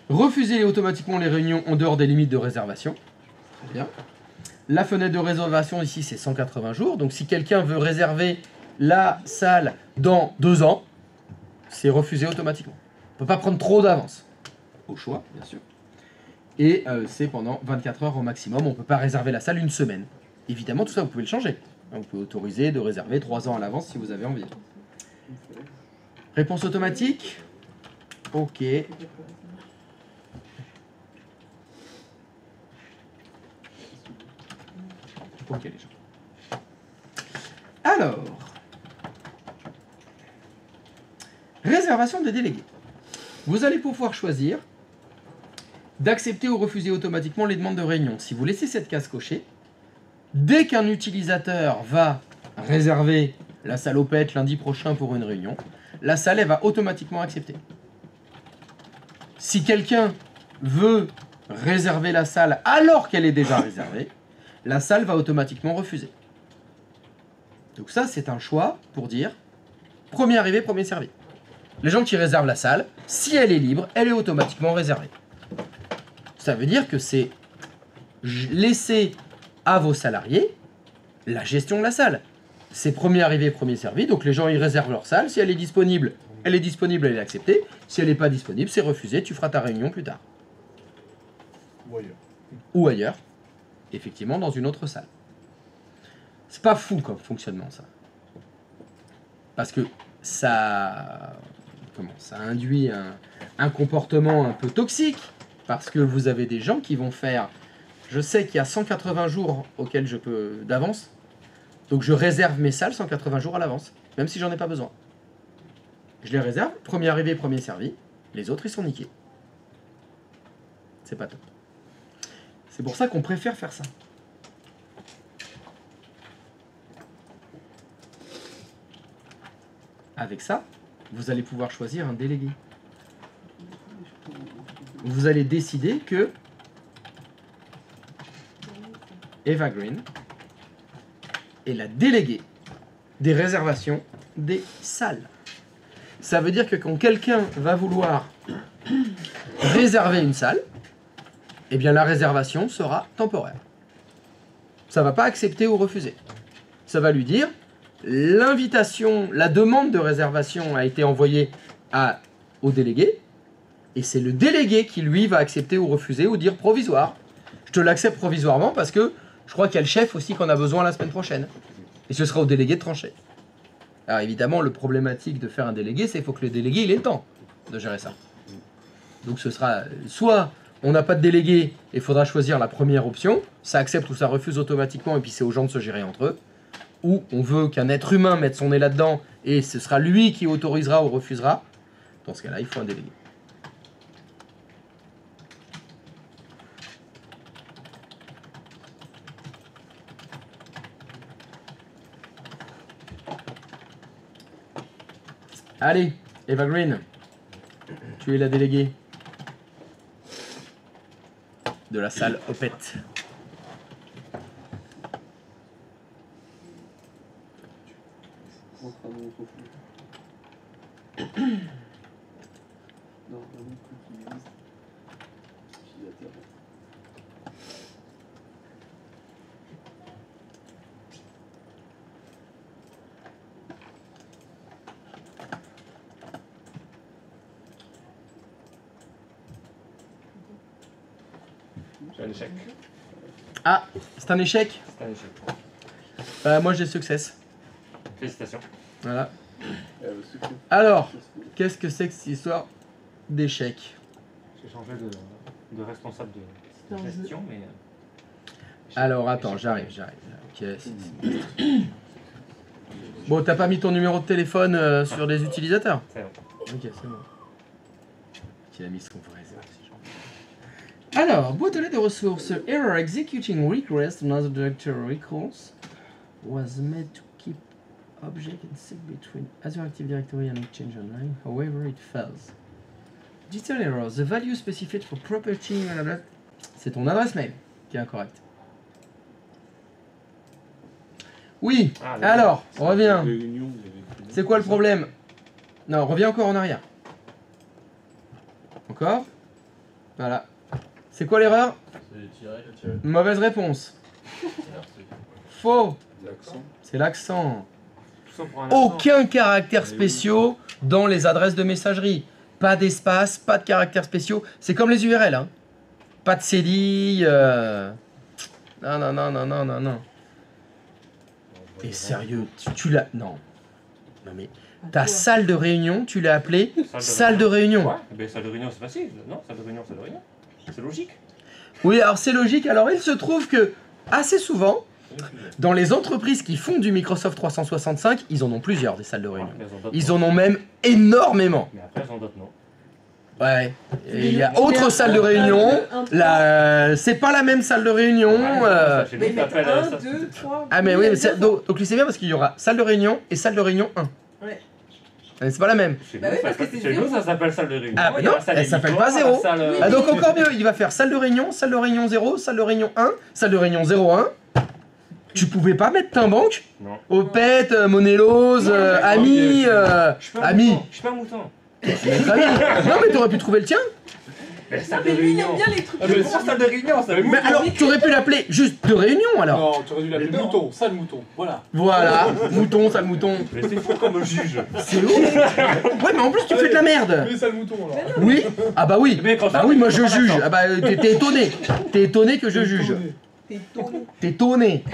Refuser automatiquement les réunions en dehors des limites de réservation. Très bien. La fenêtre de réservation ici, c'est 180 jours. Donc si quelqu'un veut réserver la salle dans 2 ans, c'est refusé automatiquement. On ne peut pas prendre trop d'avance. Au choix, bien sûr. Et c'est pendant 24 heures au maximum. On ne peut pas réserver la salle une semaine. Évidemment, tout ça, vous pouvez le changer. Vous pouvez autoriser de réserver 3 ans à l'avance si vous avez envie. Réponse automatique. Ok. Ok les gens. Alors, réservation des délégués. Vous allez pouvoir choisir d'accepter ou refuser automatiquement les demandes de réunion. Si vous laissez cette case cochée, dès qu'un utilisateur va réserver la salopette lundi prochain pour une réunion, la salle elle va automatiquement accepter. Si quelqu'un veut réserver la salle alors qu'elle est déjà réservée, la salle va automatiquement refuser. Donc ça, c'est un choix pour dire premier arrivé, premier servi. Les gens qui réservent la salle, si elle est libre, elle est automatiquement réservée. Ça veut dire que c'est laisser à vos salariés la gestion de la salle. C'est premier arrivé, premier servi, donc les gens ils réservent leur salle. Si elle est disponible, elle est acceptée. Si elle n'est pas disponible, c'est refusé, tu feras ta réunion plus tard. Ou ailleurs. Ou ailleurs, effectivement dans une autre salle. C'est pas fou comme fonctionnement ça. Parce que ça induit un comportement un peu toxique. Parce que vous avez des gens qui vont faire... Je sais qu'il y a 180 jours auxquels je peux d'avance. Donc je réserve mes salles 180 jours à l'avance. Même si j'en ai pas besoin. Je les réserve, premier arrivé, premier servi. Les autres, ils sont niqués. C'est pas top. C'est pour ça qu'on préfère faire ça. Avec ça, vous allez pouvoir choisir un délégué. Vous allez décider que Eva Green est la déléguée des réservations des salles. Ça veut dire que quand quelqu'un va vouloir réserver une salle, eh bien la réservation sera temporaire. Ça ne va pas accepter ou refuser. Ça va lui dire, l'invitation, la demande de réservation a été envoyée au délégué, et c'est le délégué qui, lui, va accepter ou refuser ou dire provisoire. Je te l'accepte provisoirement parce que je crois qu'il y a le chef aussi qu'on a besoin la semaine prochaine. Et ce sera au délégué de trancher. Alors évidemment, le problématique de faire un délégué, c'est qu'il faut que le délégué il ait le temps de gérer ça. Donc ce sera soit on n'a pas de délégué et il faudra choisir la première option, ça accepte ou ça refuse automatiquement et puis c'est aux gens de se gérer entre eux. Ou on veut qu'un être humain mette son nez là-dedans et ce sera lui qui autorisera ou refusera. Dans ce cas-là, il faut un délégué. Allez, Eva Green, tu es la déléguée de la salle Opette. C'est un échec. Ah, c'est un échec. C'est un échec. Moi j'ai success. Félicitations. Voilà. Alors, qu'est-ce que c'est que cette histoire d'échec? J'ai changé de responsable de gestion, mais... Alors, attends, j'arrive. Ok, bon, t'as pas mis ton numéro de téléphone sur les utilisateurs? C'est bon. Ok, c'est bon. Qui a mis son vrai zéro. Alors, boîte aux lettres de ressources. Error executing request another directory recalls was made to keep object and sync between Azure Active Directory and Exchange Online. However, it fails. Digital error. The value specified for property. C'est ton adresse mail qui est incorrecte. Oui. Alors, reviens. C'est quoi le problème? Non, reviens encore en arrière. Encore. Voilà. C'est quoi l'erreur? Mauvaise réponse. Faux. C'est l'accent. Aucun caractère spéciaux dans les adresses de messagerie. Pas d'espace, pas de caractères spéciaux. C'est comme les URL. Hein. Pas de cédille. Non. T'es sérieux? Tu l'as... Non. Non mais... Ta salle de réunion, tu l'as appelée salle de réunion. Ouais, ben, salle de réunion c'est facile. Non, salle de réunion. C'est logique. Oui, alors c'est logique. Alors il se trouve que assez souvent, Dans les entreprises qui font du Microsoft 365, ils en ont plusieurs des salles de réunion. Après, d'autres Ils noms. en ont même énormément. Mais après, ils ont d'autres noms. Ouais. Et il y a autre salle de réunion. C'est pas la même salle de réunion. Chez Mais nous, mettre ça s'appelle, 1, ça- 2, 3. Ah mais oui, mais donc c'est bien parce qu'il y aura salle de réunion et salle de réunion 1. Ouais. C'est pas la même. Chez Bah nous, oui, parce que c'est chez nous, ça s'appelle salle de réunion. Ah, Il y a non, la salle elle s'appelle éditoire, pas zéro. la salle, Ah donc encore mieux, il va faire salle de réunion 0, salle de réunion 1, salle de réunion 01. Tu pouvais pas mettre Timbank, Non. Opet, Monelose, Ami, Je suis pas un Ami. mouton. Je suis pas un mouton. Non mais t'aurais pu trouver le tien. Mais Non, salle de mais lui, il aime réunion. bien les trucs. Ah, mais de c'est moi. Salle de réunion, ça. Mais alors tu aurais pu l'appeler juste de réunion alors. Non, tu aurais dû l'appeler mouton, sale mouton, voilà. Voilà, mouton, sale mouton. Mais c'est fou comme juge. C'est ouf. Ouais mais en plus tu fais de la merde. Mais sale mouton alors. Oui. Ah bah oui. Mais quand Bah oui moi je juge. Ah bah t'es étonné. T'es étonné que je juge. T'es tourné. T'es étonné.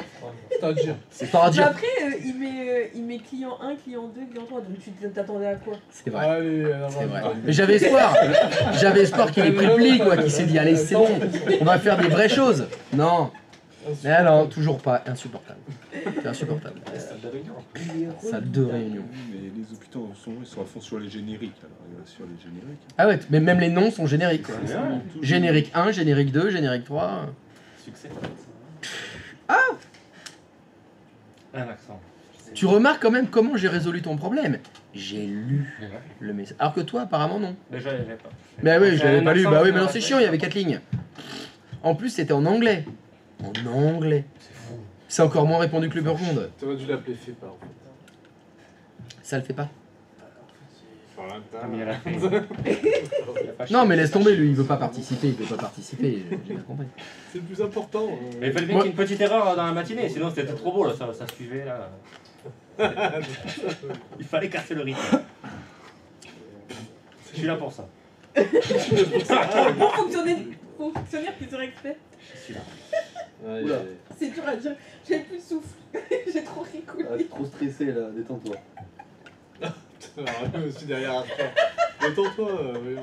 C'est-à-dire. C'est pas à Mais dire. après, il met client 1, client 2, client 3. Donc tu t'attendais à quoi? C'est vrai. Allez, C'est vrai. Mais j'avais espoir. J'avais espoir qu'il ait pris le pli, quoi, qu'il s'est dit allez c'est bon, on va faire des vraies choses. Non. Mais non, toujours pas. Insupportable. C'est insupportable. Salle de réunion. Salle de réunion. Mais les hôpitaux ils sont à fond sur les génériques. Alors, il va sur les génériques. Ah ouais, mais même les noms sont génériques. Quoi. C'est vrai. Générique 1, générique 2, générique 3. Succès. Ah. Un accent. Tu remarques quand même comment j'ai résolu ton problème. J'ai lu le message. Alors que toi, apparemment, non. Mais je l'avais pas. Mais oui, je l'avais pas lu. accent, Bah oui, je mais non, me c'est rappelle. chiant, il y avait 4 lignes. En plus, c'était en anglais. En anglais. C'est encore moins répandu que le Burgonde. T'aurais dû l'appeler Fépa en fait. Ça le fait pas. Ah, mais elle a fait- il a pas Non, mais cherché. laisse tomber, lui, il veut pas participer. Il veut pas participer, j'ai bien compris. C'est le plus important. Mais il fallait bien qu'il y ait une petite erreur dans la matinée, sinon c'était trop beau là, ça suivait là. Il fallait casser le rythme. Je suis là pour ça. Pour fonctionnaire qui serait expert. Je suis là. Oula. C'est dur à dire. J'ai plus de souffle. J'ai trop rigolé. Ah, t'es trop stressé là, détends-toi. Je suis derrière Arthur. Détends-toi, voyons.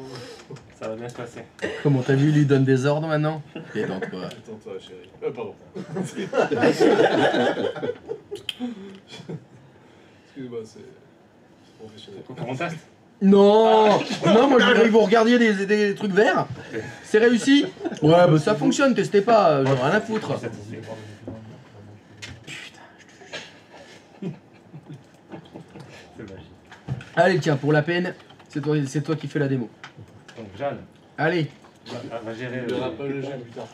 Ça va bien se passer. Comment t'as vu, il lui donne des ordres maintenant. Détends-toi. Détends-toi, chérie. Pardon. Excuse-moi, c'est professionnel. Faut qu'on teste. Non. Non, moi je voudrais que vous regardiez des trucs verts. C'est réussi. Ouais, bah ça fonctionne, testez pas, j'en ai rien à foutre. Satisfait. C'est magique. Allez, tiens, pour la peine, c'est toi qui fais la démo. Donc Jeanne Allez. va gérer Il verra pas le jeu plus tard.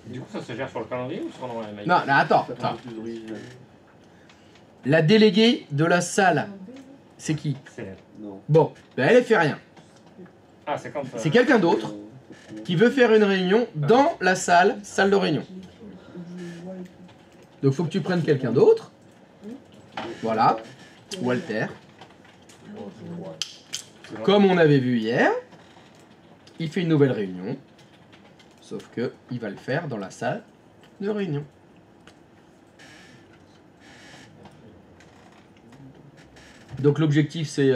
Du coup, ça se gère sur le calendrier ou sur le mail? Non, là, attends. Ça fait un peu plus original. La déléguée de la salle, c'est qui? C'est elle. Non. Bon, ben elle fait rien. Ah, c'est comme ça. C'est quelqu'un d'autre qui veut faire une réunion dans la salle de réunion. Donc faut que tu prennes quelqu'un d'autre. Voilà. Walter. Comme on avait vu hier, il fait une nouvelle réunion. Sauf que il va le faire dans la salle de réunion. Donc l'objectif c'est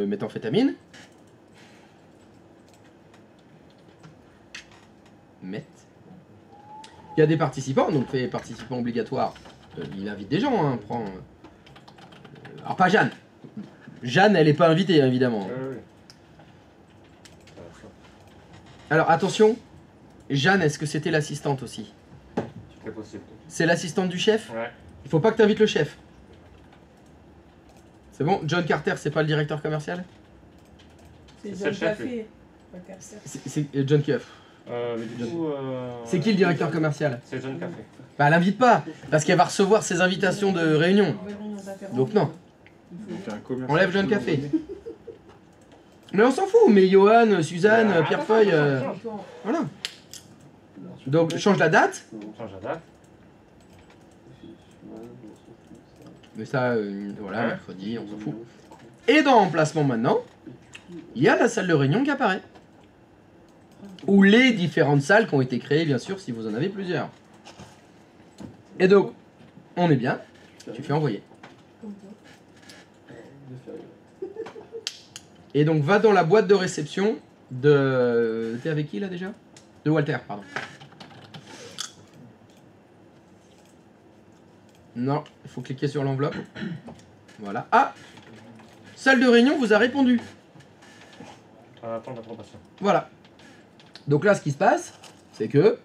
méthamphétamine. Met. Il y a des participants, donc les participants obligatoires. Il invite des gens, hein, prend. Alors pas Jeanne. Jeanne, elle n'est pas invitée, évidemment. Oui. Alors attention, Jeanne, est-ce que c'était l'assistante aussi? C'est possible. C'est l'assistante du chef? Ouais. Il faut pas que tu invites le chef. C'est bon? John Carter, c'est pas le directeur commercial? C'est C'est John le chef, Café. Pas Carter. C'est John Cuff. Mais du coup. C'est qui le directeur commercial? C'est John Café. Bah elle invite pas, parce qu'elle va recevoir ses invitations de réunion. Donc non. Donc un commerce. Enlève John Café. Mais on s'en fout, mais Johan, Suzanne, Pierrefeuille, voilà. Donc change la date, On change la date. mais ça, voilà, mercredi, on s'en fout. Et dans emplacement maintenant, il y a la salle de réunion qui apparaît. Ou les différentes salles qui ont été créées, bien sûr, si vous en avez plusieurs. Et donc, on est bien, tu fais envoyer. Et donc va dans la boîte de réception, de... T'es avec qui là déjà? De Walter, pardon. Non, il faut cliquer sur l'enveloppe. Voilà. Ah! Salle de réunion vous a répondu. On va attendre l'approbation. Voilà. Donc là, ce qui se passe, c'est que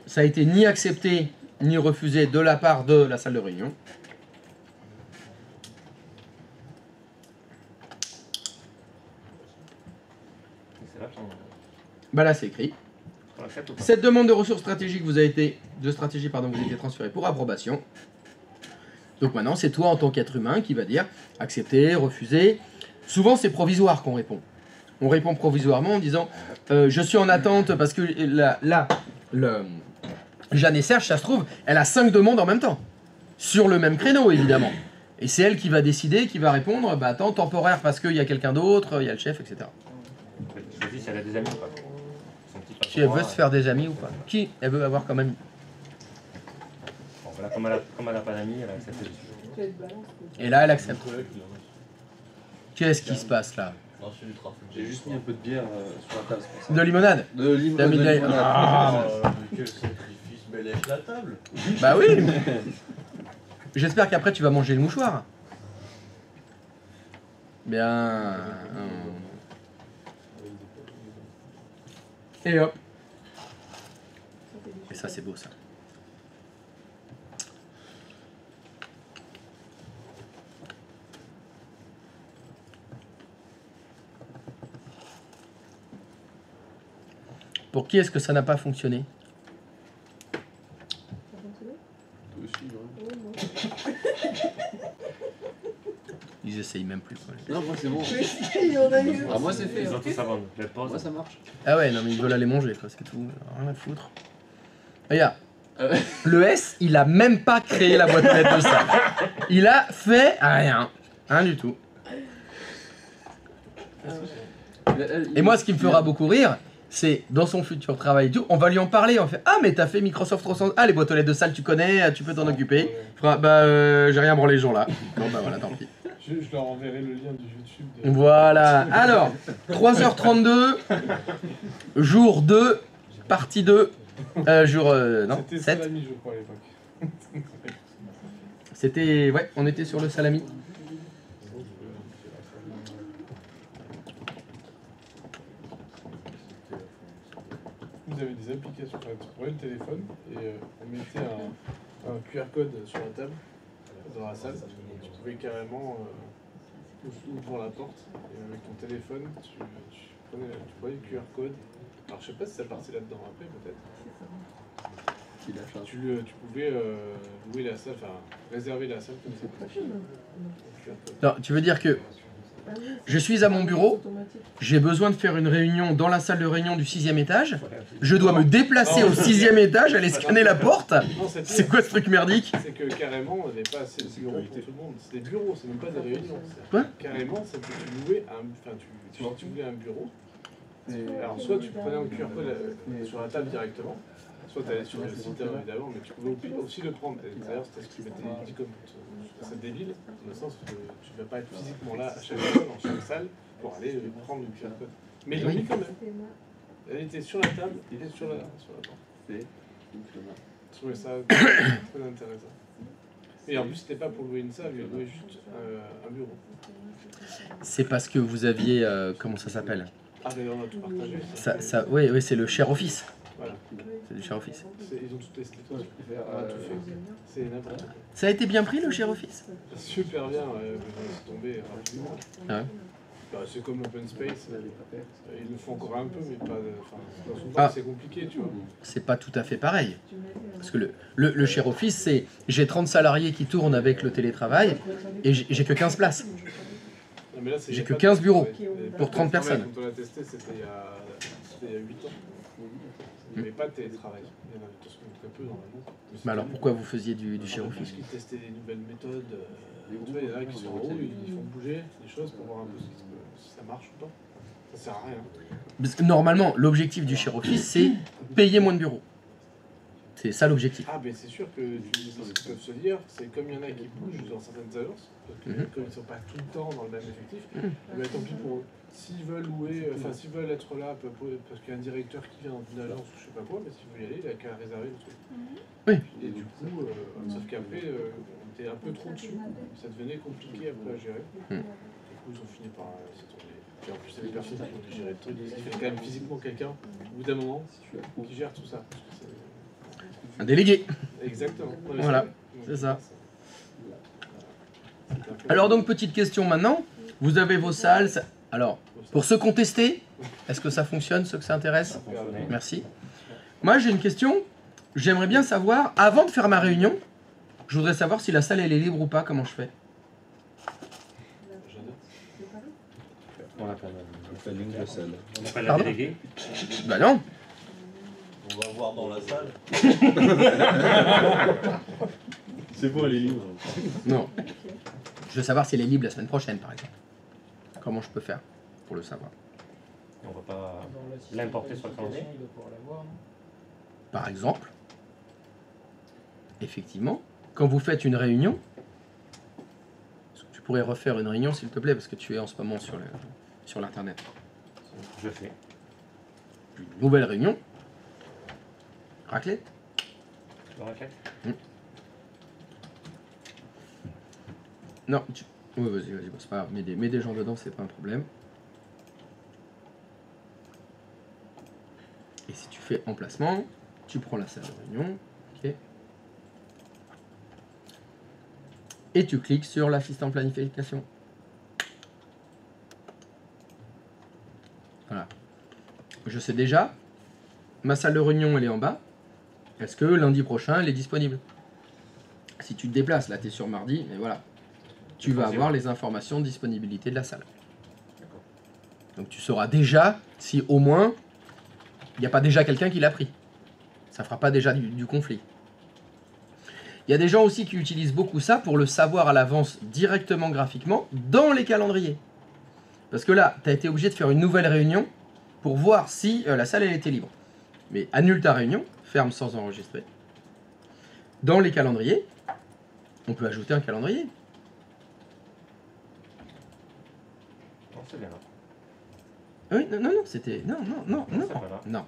ça a été ni accepté ni refusé de la part de la salle de réunion. C'est là qu'on Bah là, c'est écrit. accepte ou pas? Cette demande de ressources stratégiques vous a été transférée pour approbation. Donc maintenant, c'est toi en tant qu'être humain qui va dire accepter, refuser. Souvent, c'est provisoire qu'on répond. On répond provisoirement en disant je suis en attente parce que Jeanne et Serge, ça se trouve, elle a 5 demandes en même temps. Sur le même créneau, évidemment. Et c'est elle qui va décider, qui va répondre bah attends, temporaire parce qu'il y a quelqu'un d'autre, il y a le chef, etc. Elle choisit si elle a des amis ou pas. Son petit Si elle veut patron, se faire des amis ou pas. Qui elle veut avoir comme ami. Bon, voilà, comme elle a pas d'amis, elle a accepté. Tu vas être balance, quoi. Et là, elle accepte. Mon collègue, il en a. Qu'est-ce qui se passe là? Non, c'est ultra fou. J'ai juste mis un peu de bière sur la table, c'est pour ça. De limonade? De limonade. De limonade. Ah. Mais quel sacrifice, mais lèche la table. Bah oui. J'espère qu'après tu vas manger le mouchoir. Bien. Et hop. Et ça c'est beau ça. Pour qui est-ce que ça n'a pas fonctionné? Ça a fonctionné? Toi aussi, ouais. Ouais, moi. Ils essayent même plus. Quoi. Non, moi c'est bon. Mais si, on a eu. Ah, moi c'est fait. Ils ont tous avant. La pause. Moi ça marche. Ah ouais, non mais ils veulent aller manger quoi, c'est tout. Rien à foutre. Regarde. Ouais. Le S, il a même pas créé la boîte aux lettres de ça. Il a fait rien. Rien du tout. Et moi, ce qui me fera beaucoup rire, c'est dans son futur travail et tout, on va lui en parler. On fait ah, mais t'as fait Microsoft 300. Ah, les boîtes aux lettres de salle, tu connais, tu peux t'en occuper. Il fera bah, j'ai rien branlé les gens là. Bon, bah voilà, tant pis. Je leur enverrai le lien du YouTube. De... Voilà. Alors, 3h32, jour 2, partie 2. Jour. Non, C'était 7. Salami, je crois, à l'époque. C'était. Ouais, on était sur le salami. Vous avez des applications, enfin, tu prenais le téléphone et on mettait un QR code sur la table, dans la salle. Tu pouvais carrément ouvrir la porte et avec ton téléphone, tu prenais le QR code. Alors je sais pas si ça partait là-dedans après peut-être. Tu pouvais louer la salle, enfin réserver la salle comme ça. Non, tu veux dire que je suis à mon bureau, j'ai besoin de faire une réunion dans la salle de réunion du 6e étage, je dois me déplacer au 6e étage, aller scanner la porte. Non, C'est quoi ce truc merdique? C'est que carrément, il n'y avait pas assez de bureaux pour tout le monde. C'est des bureaux, c'est même pas des réunions. Quoi? Carrément, c'est que tu louais tu voulais un bureau. Alors, soit tu prenais un QR code sur la table directement, soit tu allais sur le site évidemment, mais tu pouvais aussi le prendre. D'ailleurs, c'était ce qui m'était dit comme c'est débile, dans le sens que tu ne vas pas être physiquement là à chaque fois, dans chaque salle, pour aller prendre le QR code. Mais ils l'ont mis quand même. Elle était sur la table, il était sur la porte. Je trouvais ça très intéressant. Et en plus, c'était pas pour louer une salle, mais louer juste un bureau. C'est parce que vous aviez. Comment ça s'appelle? Ah, mais on a tout partagé. Oui, c'est le share office. Voilà. C'est du share office. Ils ont tout testé, on a tout fait. C'est n'importe quoi. Ça a été bien pris le share office? Super bien, c'est tombé rapidement. Ah ouais. Bah, c'est comme l'open space, ils le font encore un peu, mais pas. Souvent, Ah. c'est compliqué, tu vois. C'est pas tout à fait pareil. Parce que le share office, c'est j'ai 30 salariés qui tournent avec le télétravail et j'ai que 15 places. Non, mais là, c'est- J'ai y a que pas de 15 bureaux télétravail. pour 30 personnes. Quand on l'a testé, c'était il y a 8 ans. Il n'y avait pas de télétravail. Il y en avait de toute façon très peu normalement. Mais alors pourquoi vous faisiez du share Parce office? qu'ils testaient des nouvelles méthodes. Tu vois, il y en a qui sont en haut, ils font bouger des choses pour voir un peu si ça marche ou pas. Ça sert à rien. Parce que normalement, l'objectif du share office, c'est payer moins de bureaux. C'est ça l'objectif. Ah, mais c'est sûr que ce qu'ils peuvent se dire, c'est comme il y en a qui bougent dans certaines agences, parce que comme ils ne sont pas tout le temps dans le même effectif, mais tant pis pour eux. S'ils veulent louer, enfin s'ils veulent être là, parce qu'il y a un directeur qui vient d'une agence ou je sais pas quoi, mais s'il veut y aller, il a qu'à réserver le truc. Oui. Et du coup, sauf qu'après, on était un peu trop dessus, ça devenait compliqué après à gérer. Du coup, ils ont fini par se tourner. Et en plus, c'est des personnes qui ont dû gérer le truc, il fait quand même physiquement quelqu'un, au bout d'un moment, qui gère tout ça. Un délégué. Exactement. Ouais, Voilà, c'est ça. Alors donc, petite question maintenant. Vous avez vos salles. Alors, pour ceux contestés, est-ce que ça fonctionne, ceux que ça intéresse? Merci. Moi, j'ai une question. J'aimerais bien savoir, avant de faire ma réunion, je voudrais savoir si la salle elle est libre ou pas, comment je fais. On n'a pas Un planning de salle. on n'a pas la Pardon déléguée. Bah non. On va voir dans la salle. C'est bon, elle est libre. Non. Je veux savoir si elle est libre la semaine prochaine, par exemple. Comment je peux faire pour le savoir? On va pas l'importer sur le calendrier. Par exemple, effectivement, quand vous faites une réunion, tu pourrais refaire une réunion s'il te plaît, parce que tu es en ce moment sur l'internet. Je fais. Une nouvelle réunion. Raclette. Le raclette. Non, oui, vas-y, bon, c'est pas grave. Mets des gens dedans, c'est pas un problème. Et si tu fais emplacement, tu prends la salle de réunion, ok. Et tu cliques sur l'assistant planification. Voilà. Je sais déjà, ma salle de réunion, elle est en bas. Est-ce que lundi prochain, elle est disponible? Si tu te déplaces, là, tu es sur mardi, mais voilà. Tu vas avoir les informations de disponibilité de la salle. Donc tu sauras déjà si au moins il n'y a pas déjà quelqu'un qui l'a pris. Ça fera pas déjà du conflit. Il y a des gens aussi qui utilisent beaucoup ça pour le savoir à l'avance directement graphiquement dans les calendriers. Parce que là, tu as été obligé de faire une nouvelle réunion pour voir si la salle elle était libre. Mais annule ta réunion, ferme sans enregistrer. Dans les calendriers, on peut ajouter un calendrier. Non, c'est bien. Oui, non, c'était... Non. Ça va. Non.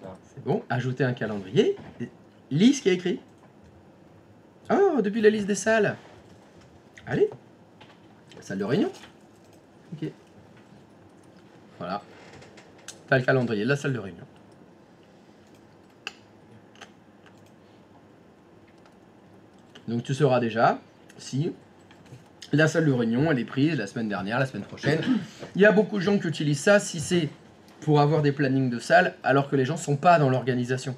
Ça. C'est bon, ajouter un calendrier. Lis ce qui est écrit. Oh, depuis la liste des salles. Allez. Salle de réunion. Ok. Voilà. T'as le calendrier de la salle de réunion. Donc tu sauras déjà si la salle de réunion elle est prise la semaine dernière, la semaine prochaine. Il y a beaucoup de gens qui utilisent ça si c'est pour avoir des plannings de salles alors que les gens ne sont pas dans l'organisation.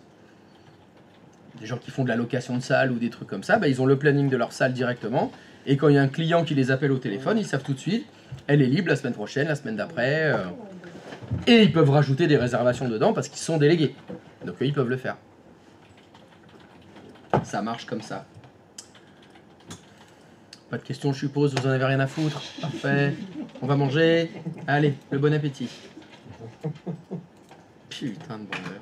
Des gens qui font de la location de salle ou des trucs comme ça, bah, ils ont le planning de leur salle directement. Et quand il y a un client qui les appelle au téléphone, ils savent tout de suite, elle est libre la semaine prochaine, la semaine d'après. Et ils peuvent rajouter des réservations dedans parce qu'ils sont délégués. Donc ils peuvent le faire. Ça marche comme ça. Pas de questions, je suppose, vous en avez rien à foutre. Parfait. On va manger. Allez, le bon appétit. Putain de bonheur.